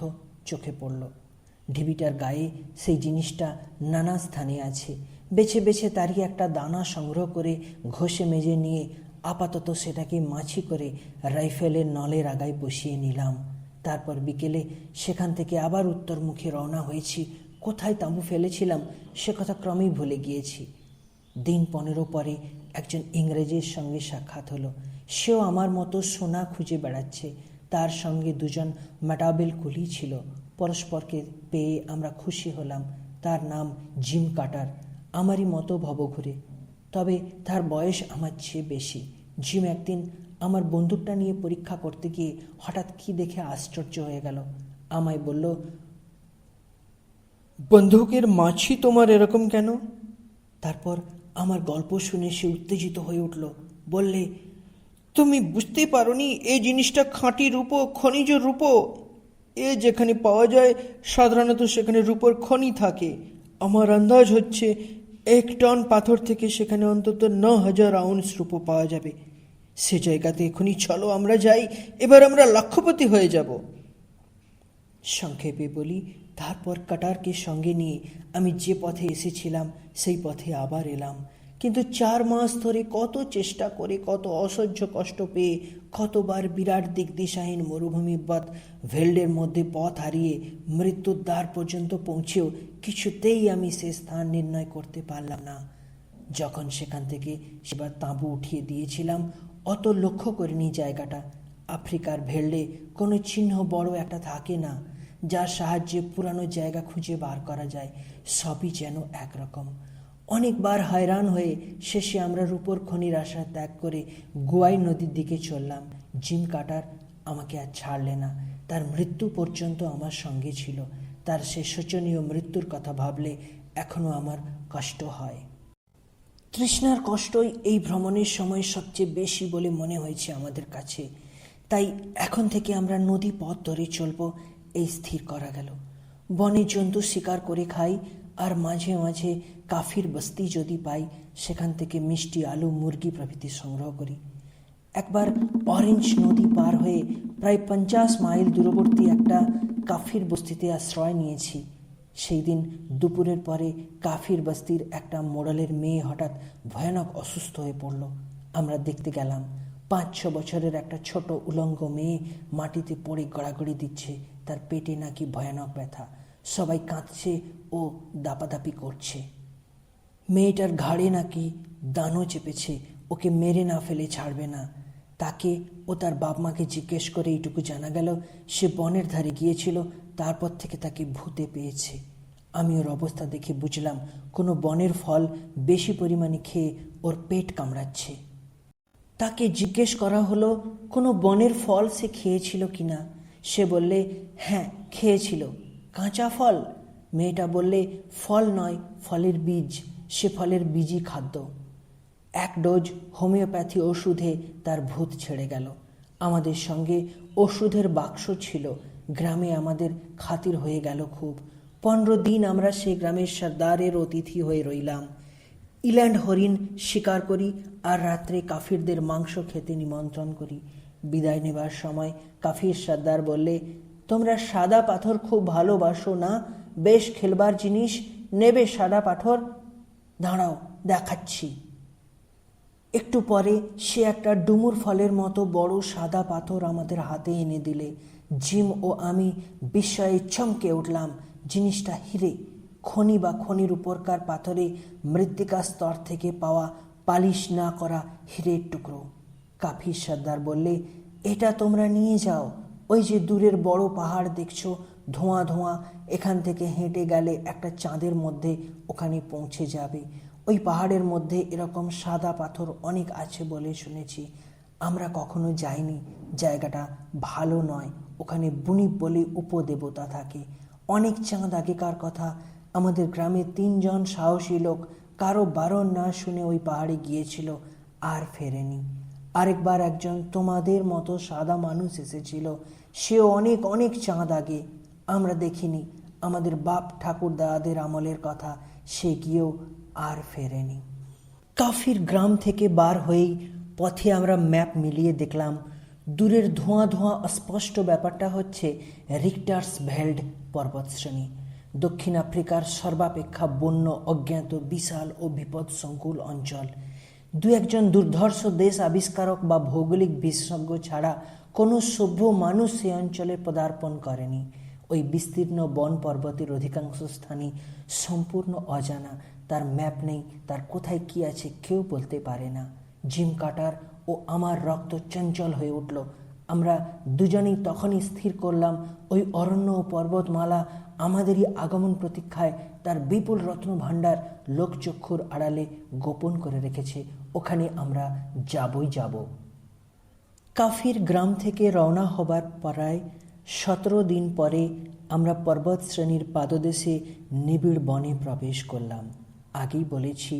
চোখে পড়ল। ঢিবিটার গায়ে সেই জিনিসটা নানা স্থানে আছে। বেছে বেছে তারই একটা দানা সংগ্রহ করে ঘষে মেজে নিয়ে আপাতত সেটাকে মাছি করে রাইফেলের নলের আগায় বসিয়ে নিলাম। তারপর বিকেলে সেখান থেকে আবার উত্তরমুখে রওনা হয়েছি। কোথায় তাঁবু ফেলেছিলাম সে কথা ক্রমেই ভুলে গিয়েছি। দিন 15 পরে একজন ইংরেজের সঙ্গে সাক্ষাৎ হলো। সেও আমার মতো সোনা খুঁজে বেড়াচ্ছে। তার সঙ্গে 2জন ম্যাটাবেল কুলি ছিল। পরস্পরকে পেয়ে আমরা খুশি হলাম। তার নাম জিম কাটার, আমারই মতো ভবঘুরে। তবে তার বয়স আমার চেয়ে বেশি। জিম একদিন আমার বন্দুকটা নিয়ে পরীক্ষা করতে গিয়ে হঠাৎ কি দেখে আশ্চর্য হয়ে গেল। আমায় বলল, বন্দুকের মাছি তোমার এরকম কেন? তারপর আমার গল্প শুনে সে উত্তেজিত হয়ে উঠল। বললে, তুমি বুঝতে পারোনি এই জিনিসটা খাঁটি রূপো, খনিজ রূপো। এ যেখানে পাওয়া যায় সাধারণত সেখানে রূপোর খনি থাকে। আমার আন্দাজ হচ্ছে 1 টন পাথর থেকে সেখানে অন্তত 9000 আউন্স রূপো পাওয়া যাবে। সে জায়গাতে এখনই চলো, আমরা যাই। এবার আমরা লক্ষপতি হয়ে যাব। সংক্ষেপে বলি, তারপর কাটারকে সঙ্গে নিয়ে আমি যে পথে এসেছিলাম সেই পথে আবার এলাম। কিন্তু 4 মাস ধরে কত চেষ্টা করে, কত অসহ্য কষ্ট পেয়ে, কতবার বিরাট দিকদিশাহীন মরুভূমিবৎ ভেল্ডের মধ্যে পথ হারিয়ে মৃত্যুর দ্বার পর্যন্ত পৌঁছেও কিছুতেই আমি সে স্থান নির্ণয় করতে পারলাম না। যখন সেখান থেকে সেবার তাঁবু উঠিয়ে দিয়েছিলাম, অত লক্ষ্য করিনি জায়গাটা। আফ্রিকার ভেল্ডে কোনো চিহ্ন বড় একটা থাকে না। যার সাহায্যে পুরানো জায়গা খুঁজে বার করা যায়, সবই যেন একরকম। অনেকবার হয়রান হয়ে শেষে আমরা রূপোর খনির আশা ত্যাগ করে গোয়াই নদীর দিকে চললাম। জিম কাটার আমাকে আর ছাড়লে না, তার মৃত্যু পর্যন্ত আমার সঙ্গে ছিল। তার সে শোচনীয় মৃত্যুর কথা ভাবলে এখনো আমার কষ্ট হয়। তৃষ্ণার কষ্টই এই ভ্রমণের সময় সবচেয়ে বেশি বলে মনে হয়েছে আমাদের কাছে। তাই এখন থেকে আমরা নদী পথ ধরে চলব, এই স্থির করা গেল। বনে জন্তু শিকার করে খাই, আর মাঝে মাঝে কাফির বস্তি যদি পাই সেখান থেকে মিষ্টি আলু, মুরগি প্রভৃতি সংগ্রহ করি। একবার অরেঞ্জ নদী পার হয়ে প্রায় 50 মাইল দূরবর্তী একটা কাফির বস্তিতে আশ্রয় নিয়েছি। সেই দিন দুপুরের পরে কাফির বস্তির একটা মোড়লের মেয়ে হঠাৎ ভয়ানক অসুস্থ হয়ে পড়ল। আমরা দেখতে গেলাম। 5-6 বছরের একটা ছোট উলঙ্গ মেয়ে মাটিতে পড়ে গড়াগড়ি দিচ্ছে। তার পেটে নাকি ভয়ানক ব্যথা। সবাই কাঁদছে ও দাপাদাপি করছে। মেয়েটার ঘাড়ে নাকি দানও চেপেছে, ওকে মেরে না ফেলে ছাড়বে না। তাকে ও তার বাপ মাকে জিজ্ঞেস করে এইটুকু জানা গেল, সে বনের ধারে গিয়েছিল, তারপর থেকে তাকে ভূতে পেয়েছে। আমি ওর অবস্থা দেখে বুঝলাম কোনো বনের ফল বেশি পরিমাণে খেয়ে ওর পেট কামড়াচ্ছে। তাকে জিজ্ঞেস করা হলো কোনো বনের ফল সে খেয়েছিল কিনা। সে বললে হ্যাঁ খেয়েছিল। কাঁচা ফল? মেয়েটা বললে ফল নয়, ফলের বীজ। সে ফলের বীজই খাদ্য। 1 ডোজ হোমিওপ্যাথি ওষুধে তার ভূত ছেড়ে গেল। আমাদের সঙ্গে ওষুধের বাক্স ছিল। গ্রামে আমাদের খাতির হয়ে গেল খুব। 15 দিন আমরা সে গ্রামের সর্দারের অতিথি হয়ে রইলাম। ইল্যান্ড হরিণ শিকার করি আর রাত্রে কাফিরদের মাংস খেতে নিমন্ত্রণ করি। বিদায় নেবার সময় কাফির সর্দার বললে, তোমরা সাদা পাথর খুব ভালোবাসো না? বেশ খেলবার জিনিস, নেবে সাদা পাথর? দাঁড়াও দেখাচ্ছি। একটু পরে সে একটা ডুমুর ফলের মতো বড় সাদা পাথর আমাদের হাতে এনে দিলে। জিম ও আমি বিস্ময়ে চমকে উঠলাম। জিনিসটা হিরে, খনি বা খনির উপরকার পাথরে মৃত্তিকা স্তর থেকে পাওয়া পালিশ না করা হিরের টুকরো। কাফির সর্দার বললে, এটা তোমরা নিয়ে যাও। ওই যে দূরের বড় পাহাড় দেখছো, ধোঁয়া ধোঁয়া, এখান থেকে হেঁটে গেলে একটা চাঁদের মধ্যে ওখানে পৌঁছে যাবে। ওই পাহাড়ের মধ্যে এরকম সাদা পাথর অনেক আছে বলে শুনেছি। আমরা কখনো যাইনি। জায়গাটা ভালো নয়। ওখানে বুনিপ বলে উপদেবতা থাকে। অনেক চাঁদ আগেকার কথা। আমাদের গ্রামে 3 জন সাহসী লোক কারো বারণ না শুনে ওই পাহাড়ে গিয়েছিল, আর ফেরেনি। আরেকবার একজন তোমাদের মতো সাদা মানুষ এসেছিল, সেও অনেক অনেক চাঁদ আগে। আমরা দেখিনি। আমাদের বাপ ঠাকুর দাদাদের আমলের কথা। সে গিয়েও আর ফেরেনি। কাফির গ্রাম থেকে বার হয়েই পথে আমরা ম্যাপ মিলিয়ে দেখলাম দূরের ধোঁয়া ধোঁয়া অস্পষ্ট ব্যাপারটা হচ্ছে রিক্টার্সভেল্ড পর্বতশ্রেণী। দক্ষিণ আফ্রিকার সর্বাপেক্ষা বন্য, অজ্ঞাত, বিশাল ও বিপদসংকুল অঞ্চল। 2-1 দুর্ধর্ষ দেশ আবিষ্কারক বা ভৌগোলিক বিশেষজ্ঞ ছাড়া কোনো সভ্য মানুষ সে অঞ্চলে পদার্পণ করেনি। ওই বিস্তীর্ণ বন পর্বতের অধিকাংশ স্থানই সম্পূর্ণ অজানা। তার ম্যাপ নেই, তার কোথায় কি আছে কেউ বলতে পারে না। জিম কাটার ও আমার রক্ত চঞ্চল হয়ে উঠল। আমরা দুজনেই তখনই স্থির করলাম ওই অরণ্য ও পর্বতমালা আমাদেরই আগমন প্রতীক্ষায় তার বিপুল রত্নভাণ্ডার লোকচক্ষুর আড়ালে গোপন করে রেখেছে। ওখানে আমরা যাবই যাব। কাফির গ্রাম থেকে রওনা হবার প্রায় 17 দিন পরে আমরা পর্বত শ্রেণীর পাদদেশে নিবিড় বনে প্রবেশ করলাম। আগেই বলেছি,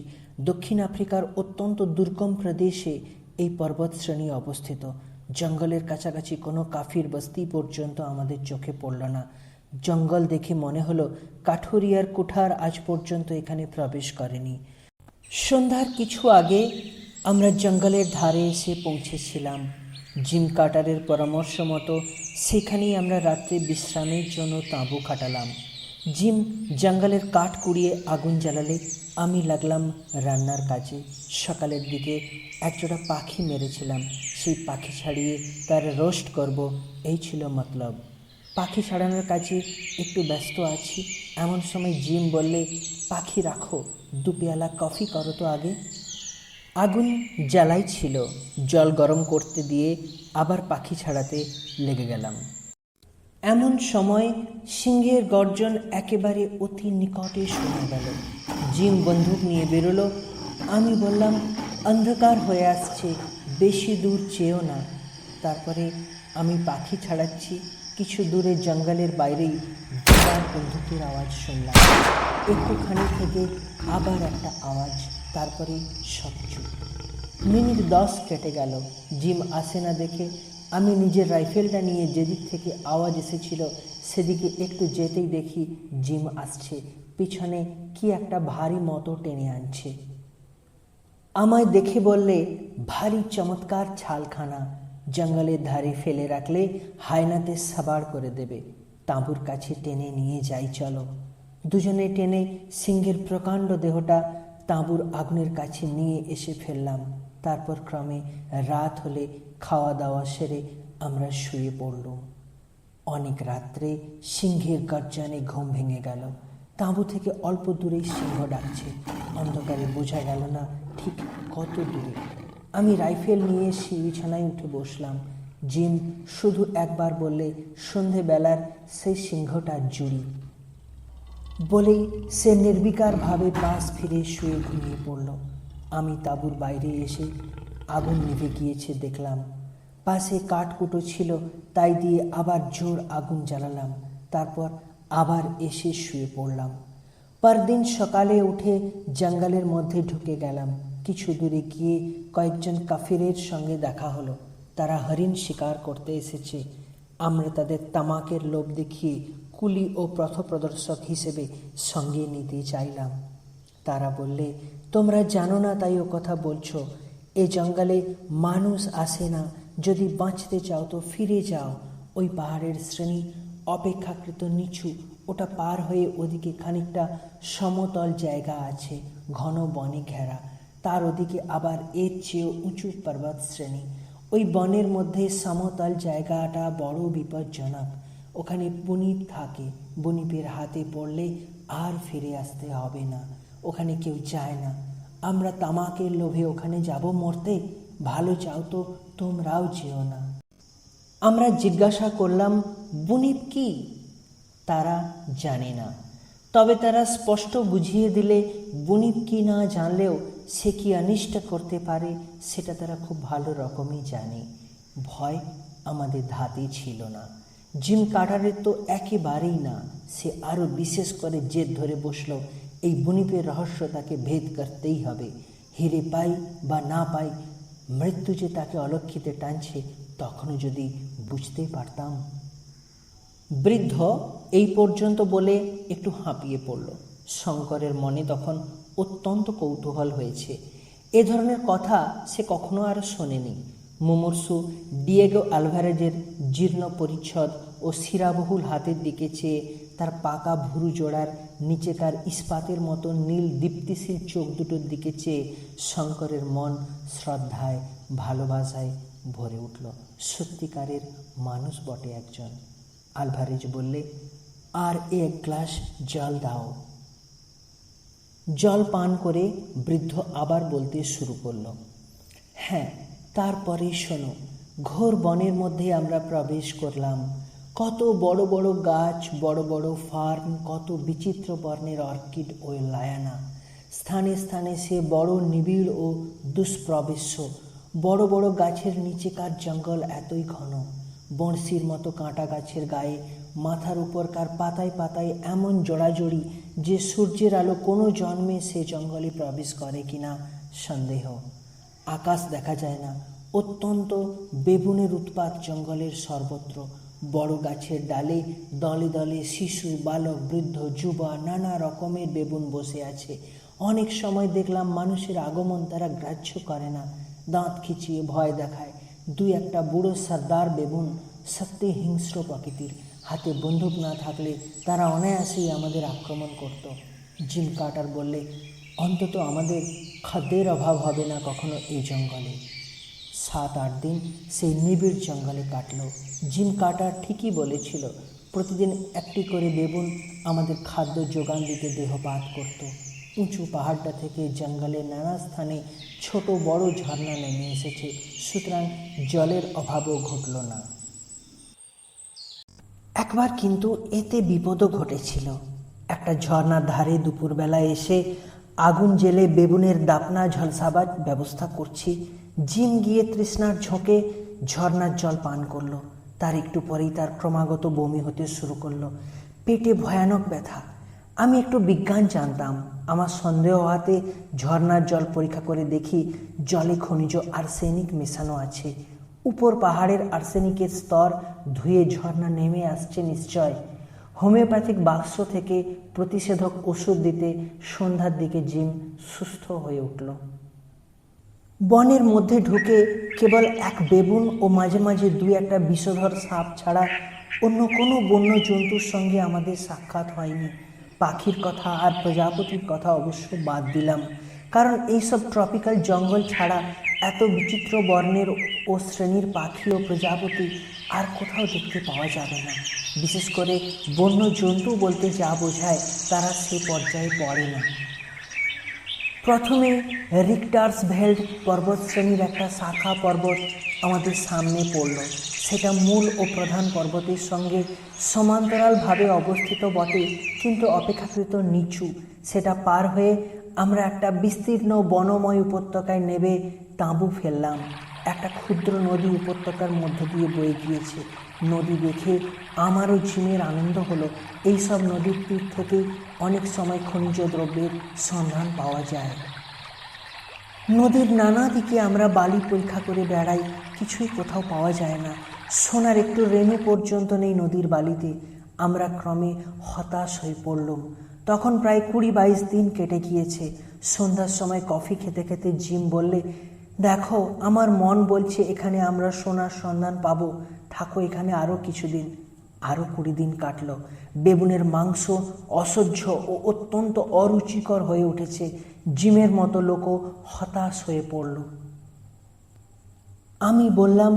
দক্ষিণ আফ্রিকার অত্যন্ত দুর্গম প্রদেশে এই পর্বত শ্রেণী অবস্থিত। জঙ্গলের কাছাকাছি কোনো কাফির বস্তি পর্যন্ত আমাদের চোখে পড়ল না। জঙ্গল দেখে মনে হলো কাঠুরিয়ার কুঠার আজ পর্যন্ত এখানে প্রবেশ করেনি। সন্ধ্যার কিছু আগে আমরা জঙ্গলের ধারে এসে পৌঁছেছিলাম। জিম কাটারের পরামর্শ মতো সেখানেই আমরা রাত্রে বিশ্রামের জন্য তাঁবু খাটালাম। জিম জঙ্গলের কাঠ কুড়িয়ে আগুন জ্বালালে আমি লাগলাম রান্নার কাজে। সকালের দিকে একজোড়া পাখি মেরেছিলাম। সেই পাখি ছাড়িয়ে তার রোস্ট করব, এই ছিল মতলব। পাখি ছাড়ানোর কাজে একটু ব্যস্ত আছি। এমন সময় জিম বললে, পাখি রাখো, 2 পেয়ালা কফি করো তো আগে। আগুন জ্বালাই ছিল। জল গরম করতে দিয়ে আবার পাখি ছাড়াতে লেগে গেলাম। এমন সময় সিংহের গর্জন একেবারে অতি নিকটে শোনা গেল। জিম বন্দুক নিয়ে বেরোলো। আমি বললাম, অন্ধকার হয়ে আসছে, বেশি দূর চেয়েও না। তারপরে আমি পাখি ছাড়াচ্ছি। কিছু দূরে জঙ্গলের বাইরেই দুবার বন্দুকের আওয়াজ শুনলাম। একটুখানি থেকে আবার একটা আওয়াজ, তারপরে সব চুপ। মিনিট 10 কেটে গেল। জিম আসে না দেখে আমি নিজের রাইফেলটা নিয়ে যেদিক থেকে আওয়াজ এসেছিল সেদিকে একটু যেতেই দেখি জিম আসছে। পিছনে কি একটা ভারী মতো টেনে আনছে। আমায় দেখে বললে, ভারী চমৎকার ছালখানা, জঙ্গলের ধারে ফেলে রাখলে হায়নাতে সাবার করে দেবে। তাঁবুর কাছে টেনে নিয়ে যাই চলো। দুজনে টেনে সিংহের প্রকাণ্ড দেহটা তাঁবুর আগুনের কাছে নিয়ে এসে ফেললাম। তারপর ক্রমে রাত হলে খাওয়া দাওয়া সেরে আমরা শুয়ে পড়লুম। অনেক রাত্রে সিংহের গর্জনে ঘুম ভেঙে গেল। তাঁবু থেকে অল্প দূরেই সিংহ ডাকছে। অন্ধকারে বোঝা গেল না ঠিক কত দূরে। আমি রাইফেল নিয়ে বিছানায় উঠে বসলাম। জিম শুধু একবার বললে, সন্ধেবেলার সেই সিংহটা জুড়ি। বলেই সে নির্বিকারভাবে পাশ ফিরে শুয়ে ঘুমিয়ে পড়ল। আমি তাঁবুর বাইরে এসে আগুন নিভে গিয়েছে দেখলাম। পাশে কাঠকুটো ছিল, তাই দিয়ে আবার জোর আগুন জ্বালালাম। তারপর আবার এসে শুয়ে পড়লাম। পরদিন সকালে উঠে জঙ্গলের মধ্যে ঢুকে গেলাম। কিছু দূরে গিয়ে কয়েকজন কাফিরের সঙ্গে দেখা হলো। তারা হরিণ শিকার করতে এসেছে। আমরা তাদের তামাকের লোভ দেখিয়ে কুলি ও পথপ্রদর্শক হিসেবে সঙ্গে নিতে চাইলাম। তারা বললে, তোমরা জানো না তাই ও কথা বলছো। এ জঙ্গলে মানুষ আসে না। যদি বাঁচতে চাও তো ফিরে যাও। ওই পাহাড়ের শ্রেণী অপেক্ষাকৃত নিচু, ওটা পার হয়ে ওদিকে খানিকটা সমতল জায়গা আছে, ঘন বনে ঘেরা। তার ওদিকে আবার এর চেয়েও উঁচু পর্বত শ্রেণী। ওই বনের মধ্যে সমতল জায়গাটা বড় বিপজ্জনক। ওখানে বুনিপ থাকে। বুনিপের হাতে পড়লে আর ফিরে আসতে হবে না। ওখানে কেউ যায় না। আমরা তামাকের লোভে ওখানে যাব মরতে? ভালো চাও তো তোমরাও যেও না। আমরা জিজ্ঞাসা করলাম, বুনিপ কি? তারা জানে না। তবে তারা স্পষ্ট বুঝিয়ে দিলে বুনিপ কি না জানলেও সে কি অনিষ্ট করতে পারে সেটা তারা খুব ভালো রকমই জানে। ভয় আমাদের ধাতে ছিল না। জিম কাটারের তো একেবারেই না। সে আরও বিশেষ করে জেদ ধরে বসল, এই বুনিপের রহস্য তাকে ভেদ করতেই হবে। হিরে পাই বা না পাই, মৃত্যু যে তাকে অলক্ষিতে টানছে তখনও যদি বুঝতে পারতাম। বৃদ্ধ এই পর্যন্ত বলে একটু হাঁপিয়ে পড়ল। শঙ্করের মনে তখন অত্যন্ত কৌতূহল হয়েছে। এ ধরনের কথা সে কখনো আর শোনেনি। মুমূর্ষু ডিয়েগো আলভারেজের জীর্ণ পরিচ্ছদ ও শিরাবহুল হাতের দিকে চেয়ে, তার পাকা ভুরু জোড়ার নিচেকার ইস্পাতের মতো নীল দীপ্তিশীল চোখ দুটোর দিকে চেয়ে শঙ্করের মন শ্রদ্ধায় ভালোবাসায় ভরে উঠল। সত্যিকারের মানুষ বটে একজন। আলভারেজ বললে, আর এক গ্লাস জল দাও। জল পান করে বৃদ্ধ আবার বলতে শুরু করল, হ্যাঁ, তারপরে শোনো। ঘোর বনের মধ্যে আমরা প্রবেশ করলাম। কত বড় বড় গাছ, বড় বড় ফার্ন, কত বিচিত্র বর্ণের অর্কিড ও লায়ানা। স্থানে স্থানে সে বড় নিবিড় ও দুষ্প্রবেশ্য। বড় বড় গাছের নিচেকার জঙ্গল এতই ঘন, বঁড়শির মতো কাঁটা গাছের গায়ে মাথার উপরকার পাতায় পাতায় এমন জোড়াজড়ি যে সূর্যের আলো কোনো জন্মে সে জঙ্গলে প্রবেশ করে কিনা সন্দেহ। আকাশ দেখা যায় না। অত্যন্ত বেবুনের উৎপাত জঙ্গলের সর্বত্র। বড় গাছের ডালে দলে দলে শিশু, বালক, বৃদ্ধ, যুবা, নানা রকমের বেবুন বসে আছে। অনেক সময় দেখলাম মানুষের আগমন তারা গ্রাহ্য করে না, দাঁত খিচিয়ে ভয় দেখায়। দুই একটা বুড়ো সর্দার বেবুন সত্যি হিংস্র প্রকৃতির। হাতে বন্দুক না থাকলে তারা অনায়াসেই আমাদের আক্রমণ করত। জিম কার্টার বললে, অন্তত আমাদের খাদ্যের অভাব হবে না কখনো এই জঙ্গলে। 7-8 দিন সেই নিবিড় জঙ্গলে কাটল। জিম কার্টার ঠিকই বলেছিল। প্রতিদিন একটি করে বেবুন আমাদের খাদ্য যোগান দিতে দেহপাত করত। উঁচু পাহাড়টা থেকে জঙ্গলের নানা স্থানে ছোট বড় ঝর্ণা নেমে এসেছে, সুতরাং জলের অভাবও ঘটল না। একবার কিন্তু এতে বিপদও ঘটেছিল। একটা ঝর্ণার ধারে দুপুরবেলা এসে আগুন জেলে বেগুনের দাপনা ঝলসাবার ব্যবস্থা করছি। জিম গিয়ে তৃষ্ণার ঝোঁকে ঝর্ণার জল পান করলো। তার একটু পরেই তার ক্রমাগত বমি হতে শুরু করলো। পেটে ভয়ানক ব্যথা। আমি একটু বিজ্ঞান জানতাম। আমার সন্দেহ হওয়াতে ঝর্ণার জল পরীক্ষা করে দেখি জলে খনিজ আর্সেনিক মেশানো আছে। উপর পাহাড়ের আর্সেনিকের স্তর ধুয়ে ঝর্ণা নেমে আসছে নিশ্চয়। হোমিওপ্যাথিক বাক্স থেকে প্রতিষেধক ওষুধ দিতে সন্ধ্যার দিকে জিম সুস্থ হয়ে উঠল। বনের মধ্যে ঢুকে কেবল এক বেবুন ও মাঝে মাঝে দুই একটা বিষধর সাপ ছাড়া অন্য কোনো বন্য জন্তুর সঙ্গে আমাদের সাক্ষাৎ হয়নি। পাখির কথা আর প্রজাপতির কথা অবশ্য বাদ দিলাম, কারণ এইসব ট্রপিক্যাল জঙ্গল ছাড়া এত বিচিত্র বর্ণের ও শ্রেণীর পাখি ও প্রজাপতি আর কোথাও দেখতে পাওয়া যাবে না। বিশেষ করে বন্য জন্তু বলতে যা বোঝায় তারা সে পর্যায়ে পড়ে না। প্রথমে রিক্টার্সভেল্ড পর্বতশ্রেণীর একটা শাখা পর্বত আমাদের সামনে পড়ল। সেটা মূল ও প্রধান পর্বতের সঙ্গে সমান্তরালভাবে অবস্থিত বটে, কিন্তু অপেক্ষাকৃত নিচু। সেটা পার হয়ে আমরা একটা বিস্তীর্ণ বনময় উপত্যকায় নেমে তাঁবু ফেললাম। একটা ক্ষুদ্র নদী উপত্যকার মধ্যে দিয়ে বয়ে গিয়েছে। নদী দেখে আমারও জিমের আনন্দ হলো। এইসব নদীর তীর থেকে অনেক সময় খনিজ দ্রব্যের সন্ধান পাওয়া যায়। নদীর নানা দিকে আমরা বালি পরীক্ষা করে বেড়াই, কিছুই কোথাও পাওয়া যায় না। সোনার একটু রেণু পর্যন্ত নেই নদীর বালিতে। আমরা ক্রমে হতাশ হয়ে পড়লাম। তখন প্রায় 20-22 দিন কেটে গিয়েছে। সন্ধ্যার সময় কফি খেতে খেতে জিম বললে, দেখো, আমার মন বলছে এখানে আমরা সোনার সন্ধান পাবো। থাকো এখানে আরও কিছুদিন। আরও 20 দিন কাটল। বেবুনের মাংস অসহ্য ও অত্যন্ত অরুচিকর হয়ে উঠেছে। জিমের মতো লোকও হতাশ হয়ে পড়ল। আমি বললাম,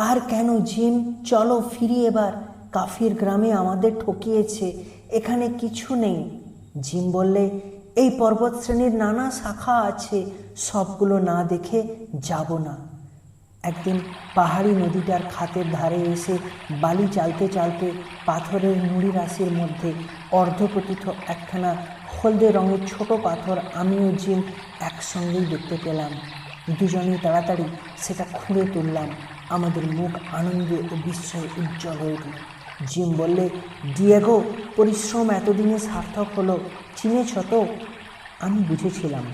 আর কেন জিম, চলো ফিরি এবার। কাফির গ্রামে আমাদের ঠকিয়েছে, এখানে কিছু নেই। জিম বললে, এই পর্বতশ্রেণীর নানা শাখা আছে, সবগুলো না দেখে যাব না। একদিন পাহাড়ি নদীটার খাতের ধারে এসে বালি চালতে চালতে পাথরের নুড়ি রাশির মধ্যে অর্ধপতিত একখানা হলদে রঙের ছোট পাথর আমি ও জিম একসঙ্গেই দেখতে পেলাম। দুজনেই তাড়াতাড়ি সেটা খুঁড়ে তুললাম। আমাদের মুখ আনন্দে ও বিস্ময়ে উজ্জ্বল হয়ে উঠল। জিম বললে, ডিয়েগো, পরিশ্রম এতদিনে সার্থক হলো, চিনেছ তো? আমি বুঝেছিলাম।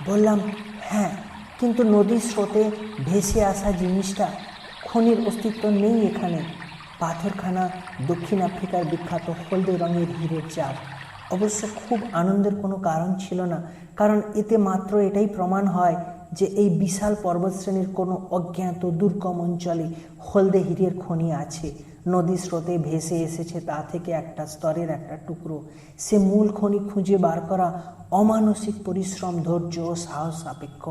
বললাম, হ্যাঁ, কিন্তু নদীর স্রোতে ভেসে আসা জিনিসটা, খনির অস্তিত্ব নেই এখানে। পাথরখানা দক্ষিণ আফ্রিকার বিখ্যাত হলদে রঙের হীরের চাপ। অবশ্য খুব আনন্দের কোনো কারণ ছিল না, কারণ এতে মাত্র এটাই প্রমাণ হয় যে এই বিশাল পর্বতশ্রেণীর কোনো অজ্ঞাত দুর্গম অঞ্চলে হলদে হীরের খনি আছে। নদী স্রোতে ভেসে এসেছে তা থেকে একটা স্তরের একটা টুকরো। সে মূল খনি খুঁজে বার করা অমানসিক পরিশ্রম, ধৈর্য ও সাহস সাপেক্ষ।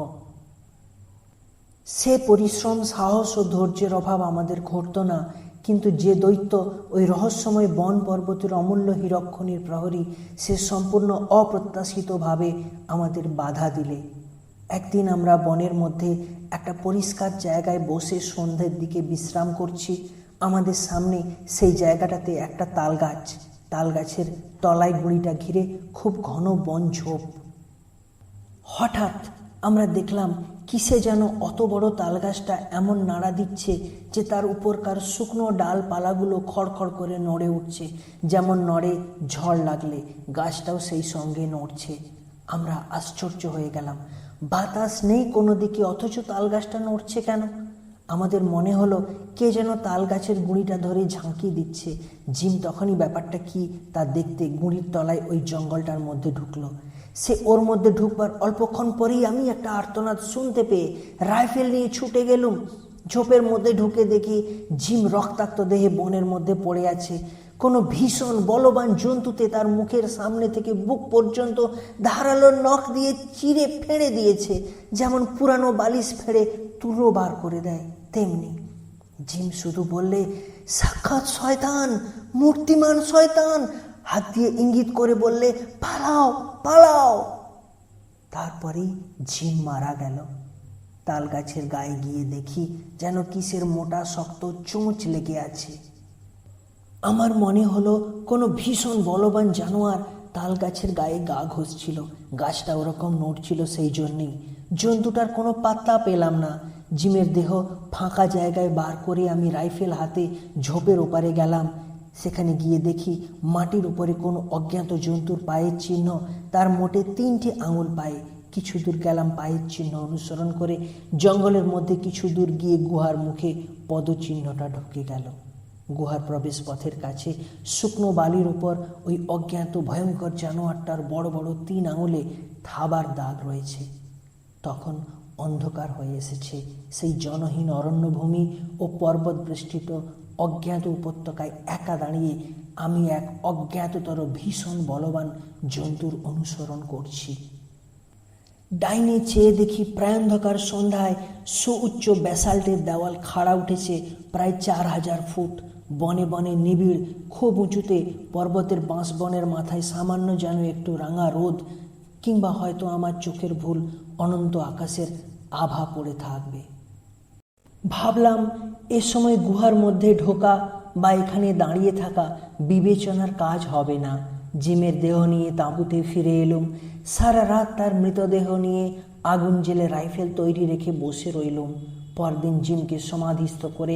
সে পরিশ্রম, সাহস ও ধৈর্যের অভাব আমাদের ঘটত না, কিন্তু যে দৈত্য ওই রহস্যময় বন পর্বতের অমূল্য হীরকখনির প্রহরী, সে সম্পূর্ণ অপ্রত্যাশিতভাবে আমাদের বাধা দিলে। একদিন আমরা বনের মধ্যে একটা পরিষ্কার জায়গায় বসে সন্ধ্যের দিকে বিশ্রাম করছি। আমাদের সামনে সেই জায়গাটাতে একটা তালগাছ। তালগাছের তলায় গুঁড়িটা ঘিরে খুব ঘন বন ঝোপ। হঠাৎ আমরা দেখলাম কিসে যেন অত বড় তালগাছটা এমন নাড়া দিচ্ছে যে তার উপরকার শুকনো ডালপালাগুলো খড়খড় করে নড়ে উঠছে, যেমন নড়ে ঝড় লাগলে। গাছটাও সেই সঙ্গে নড়ছে। আমরা আশ্চর্য হয়ে গেলাম। বাতাস নেই কোনো দিকে, অথচ তালগাছটা নড়ছে কেন? আমাদের মনে হলো কে যেন তাল গাছের গুঁড়িটা ধরে ঝাঁকি দিচ্ছে। জিম তখনই ব্যাপারটা কি তা দেখতে গুঁড়ির তলায় ওই জঙ্গলটার মধ্যে ঢুকলো। সে ওর মধ্যে ঢুকবার অল্পক্ষণ পরেই আমি একটা আর্তনাদ শুনতে পেয়ে রাইফেল নিয়ে ছুটে গেলুম। ঝোপের মধ্যে ঢুকে দেখি জিম রক্তাক্ত দেহে বনের মধ্যে পড়ে আছে। কোনো ভীষণ বলবান জন্তুতে তার মুখের সামনে থেকে বুক পর্যন্ত ধারালো নখ দিয়ে চিরে ফেড়ে দিয়েছে। যেমন পুরানো বালিশ ফেড়ে তুলো বার করে দেয়, তেমনি। জিম শুধু বললে, সাক্ষাৎ শয়তান, মূর্তিমান শয়তান। হাত দিয়ে ইঙ্গিত করে বললে, পালাও পালাও। তারপরেই জিম মারা গেল। তাল গাছের গায়ে গিয়ে দেখি যেন কিসের মোটা শক্ত চোঁচ লেগে আছে। আমার মনে হলো কোনো ভীষণ বলবান জানোয়ার তাল গাছের গায়ে গা ঘষছিল। গাছটা ওরকম নড়ছিল, সেই জন্যেই। জন্তুটার কোনো পাত্তা পেলাম না। জিমের দেহ ফাঁকা জায়গায় বার করে আমি রাইফেল হাতে ঝোপের ওপারে গেলাম। সেখানে গিয়ে দেখি মাটির উপরে কোনো অজ্ঞাত জন্তুর পায়ের চিহ্ন, তার মোটে 3টে আঙুল পায়ে। কিছু দূর গেলাম, পায়ের চিহ্ন অনুসরণ করে জঙ্গলের মধ্যে কিছু দূর গিয়ে গুহার মুখে পদচিহ্নটা ঢুকে গেল। গুহার প্রবেশ পথের কাছে শুকনো বালির উপর ওই অজ্ঞাত ভয়ঙ্কর জানোয়ারটার বড় বড় 3 আঙুলে থাবার দাগ রয়েছে। তখন অন্ধকার হয়ে এসেছে। সেই জনহীন অরণ্যভূমি ও পর্বত বেষ্টিত অজ্ঞাত উপত্যকায় একা দাঁড়িয়ে আমি এক অজ্ঞাততর ভীষণ বলবান জন্তুর অনুসরণ করছি। ডাইনে চেয়ে দেখি প্রায়ন্ধকার সন্ধ্যায় সুউচ্চ ব্যাসাল্টের দেওয়াল খাড়া উঠেছে প্রায় 4000 ফুট। বনে বনে নিবিড়, খুব উঁচুতে পর্বতের বাঁশবনের মাথায় সামান্য যেন একটু রাঙা রোদ, কিংবা হয়তো আমার চোখের ভুল, অনন্ত আকাশের আভা পড়ে থাকবে। ভাবলাম এ সময় গুহার মধ্যে ঢোকা বা এখানে দাঁড়িয়ে থাকা বিবেচনার কাজ হবে না। জিমের দেহ নিয়ে তাঁবুতে ফিরে এলুম। সারা রাত তার মৃতদেহ নিয়ে আগুন জেলে রাইফেল তৈরি রেখে বসে রইলুম। পরদিন জিমকে সমাধিস্থ করে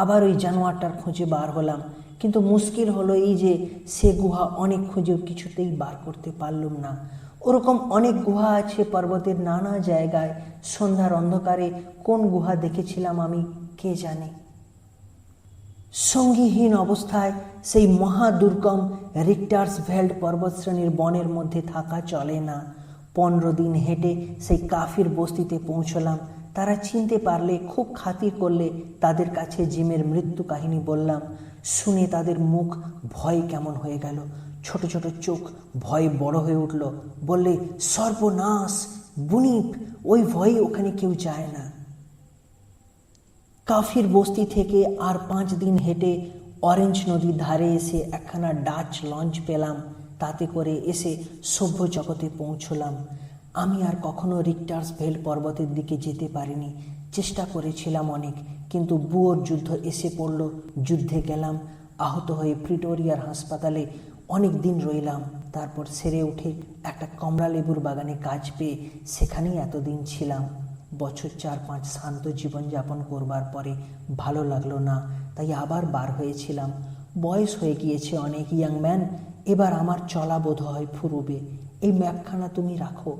আবার ওই জানোয়ারটার খোঁজে বার হলাম। কিন্তু মুশকিল হলো এই যে সে গুহা অনেক খুঁজেও কিছুতেই বার করতে পারলুম না। ওরকম অনেক গুহা আছে পর্বতের নানা জায়গায়। সন্ধ্যার অন্ধকারে কোন গুহা দেখেছিলাম আমি, কে জানে। সঙ্গীহীন অবস্থায় সেই মহাদুর্গম রিক্টার্সভেল্ড পর্বতশ্রেণীর বনের মধ্যে থাকা চলে না। 15 দিন হেঁটে সেই কাফির বস্তিতে পৌঁছলাম। তারা চিনতে পারলে, খুব খাতির করলে তাদের কাছে জিমের মৃত্যু কাহিনী বললাম। শুনে তাদের মুখ ভয় কেমন হয়ে গেল, ছোট ছোট চোখ ভয়ে বড় হয়ে উঠল। বললে, সর্বনাশ বুনিপ, ওই ভয়ে ওখানে কেউ যায় না। কাফির বস্তি থেকে আর 5 দিন হেঁটে অরেঞ্জ নদীর ধারে এসে একখানা ডাচ লঞ্চ পেলাম। তাতে করে এসে সভ্য জগতে পৌঁছলাম। আমি আর কখনো রিক্টার্সভেল্ড পর্বতের দিকে যেতে পারিনি। চেষ্টা করেছিলাম অনেক, কিন্তু বুয়োর যুদ্ধ এসে পড়ল। যুদ্ধে গেলাম, আহত হয়ে প্রিটোরিয়ার হাসপাতালে অনেক দিন রইলাম। তারপর সেরে উঠে একটা কমলা লেবুর বাগানে কাজ পেয়ে সেখানেই এতদিন ছিলাম। বছর 4-5 শান্ত জীবনযাপন করবার পরে ভালো লাগলো না, তাই আবার বার হয়েছিলাম। বয়স হয়ে গিয়েছে অনেক, ইয়াং ম্যান। এবার আমার চলা বোধ হয় ফুরুবে। এই ম্যাপখানা তুমি রাখো।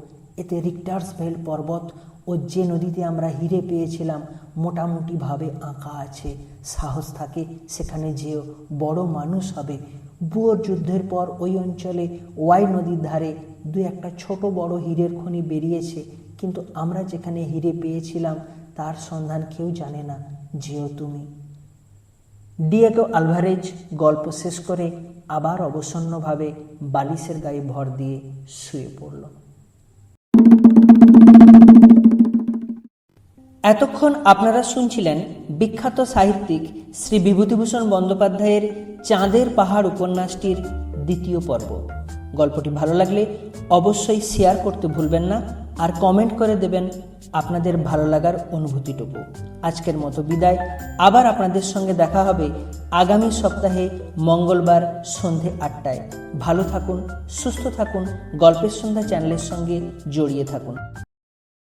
এতে রিক্টার্সভেল্ড পর্বত ও যে নদীতে আমরা হিরে পেয়েছিলাম মোটামুটিভাবে আঁকা আছে। সাহস থাকে সেখানে যেও, বড় মানুষ হবে। বুয়োর যুদ্ধের পর ওই অঞ্চলে ওয়াই নদীর ধারে 2-1টা ছোট বড় হীরের খনি বেরিয়েছে, কিন্তু আমরা যেখানে হিরে পেয়েছিলাম তার সন্ধান কেউ জানে না। যেও তুমি। ডিয়েগো আলভারেজ গল্প শেষ করে আবার অবসন্নভাবে বালিশের গায়ে ভর দিয়ে শুয়ে পড়ল। এতক্ষণ আপনারা শুনছিলেন বিখ্যাত সাহিত্যিক শ্রী বিভূতিভূষণ বন্দ্যোপাধ্যায়ের চাঁদের পাহাড় উপন্যাসটির 2য় পর্ব। গল্পটি ভালো লাগলে অবশ্যই শেয়ার করতে ভুলবেন না, আর কমেন্ট করে দেবেন আপনাদের ভালো লাগার অনুভূতিটুকু। আজকের মতো বিদায়। আবার আপনাদের সঙ্গে দেখা হবে আগামী সপ্তাহে মঙ্গলবার সন্ধে 8টায়। ভালো থাকুন, সুস্থ থাকুন, গল্পের সন্ধ্যা চ্যানেলের সঙ্গে জড়িয়ে থাকুন।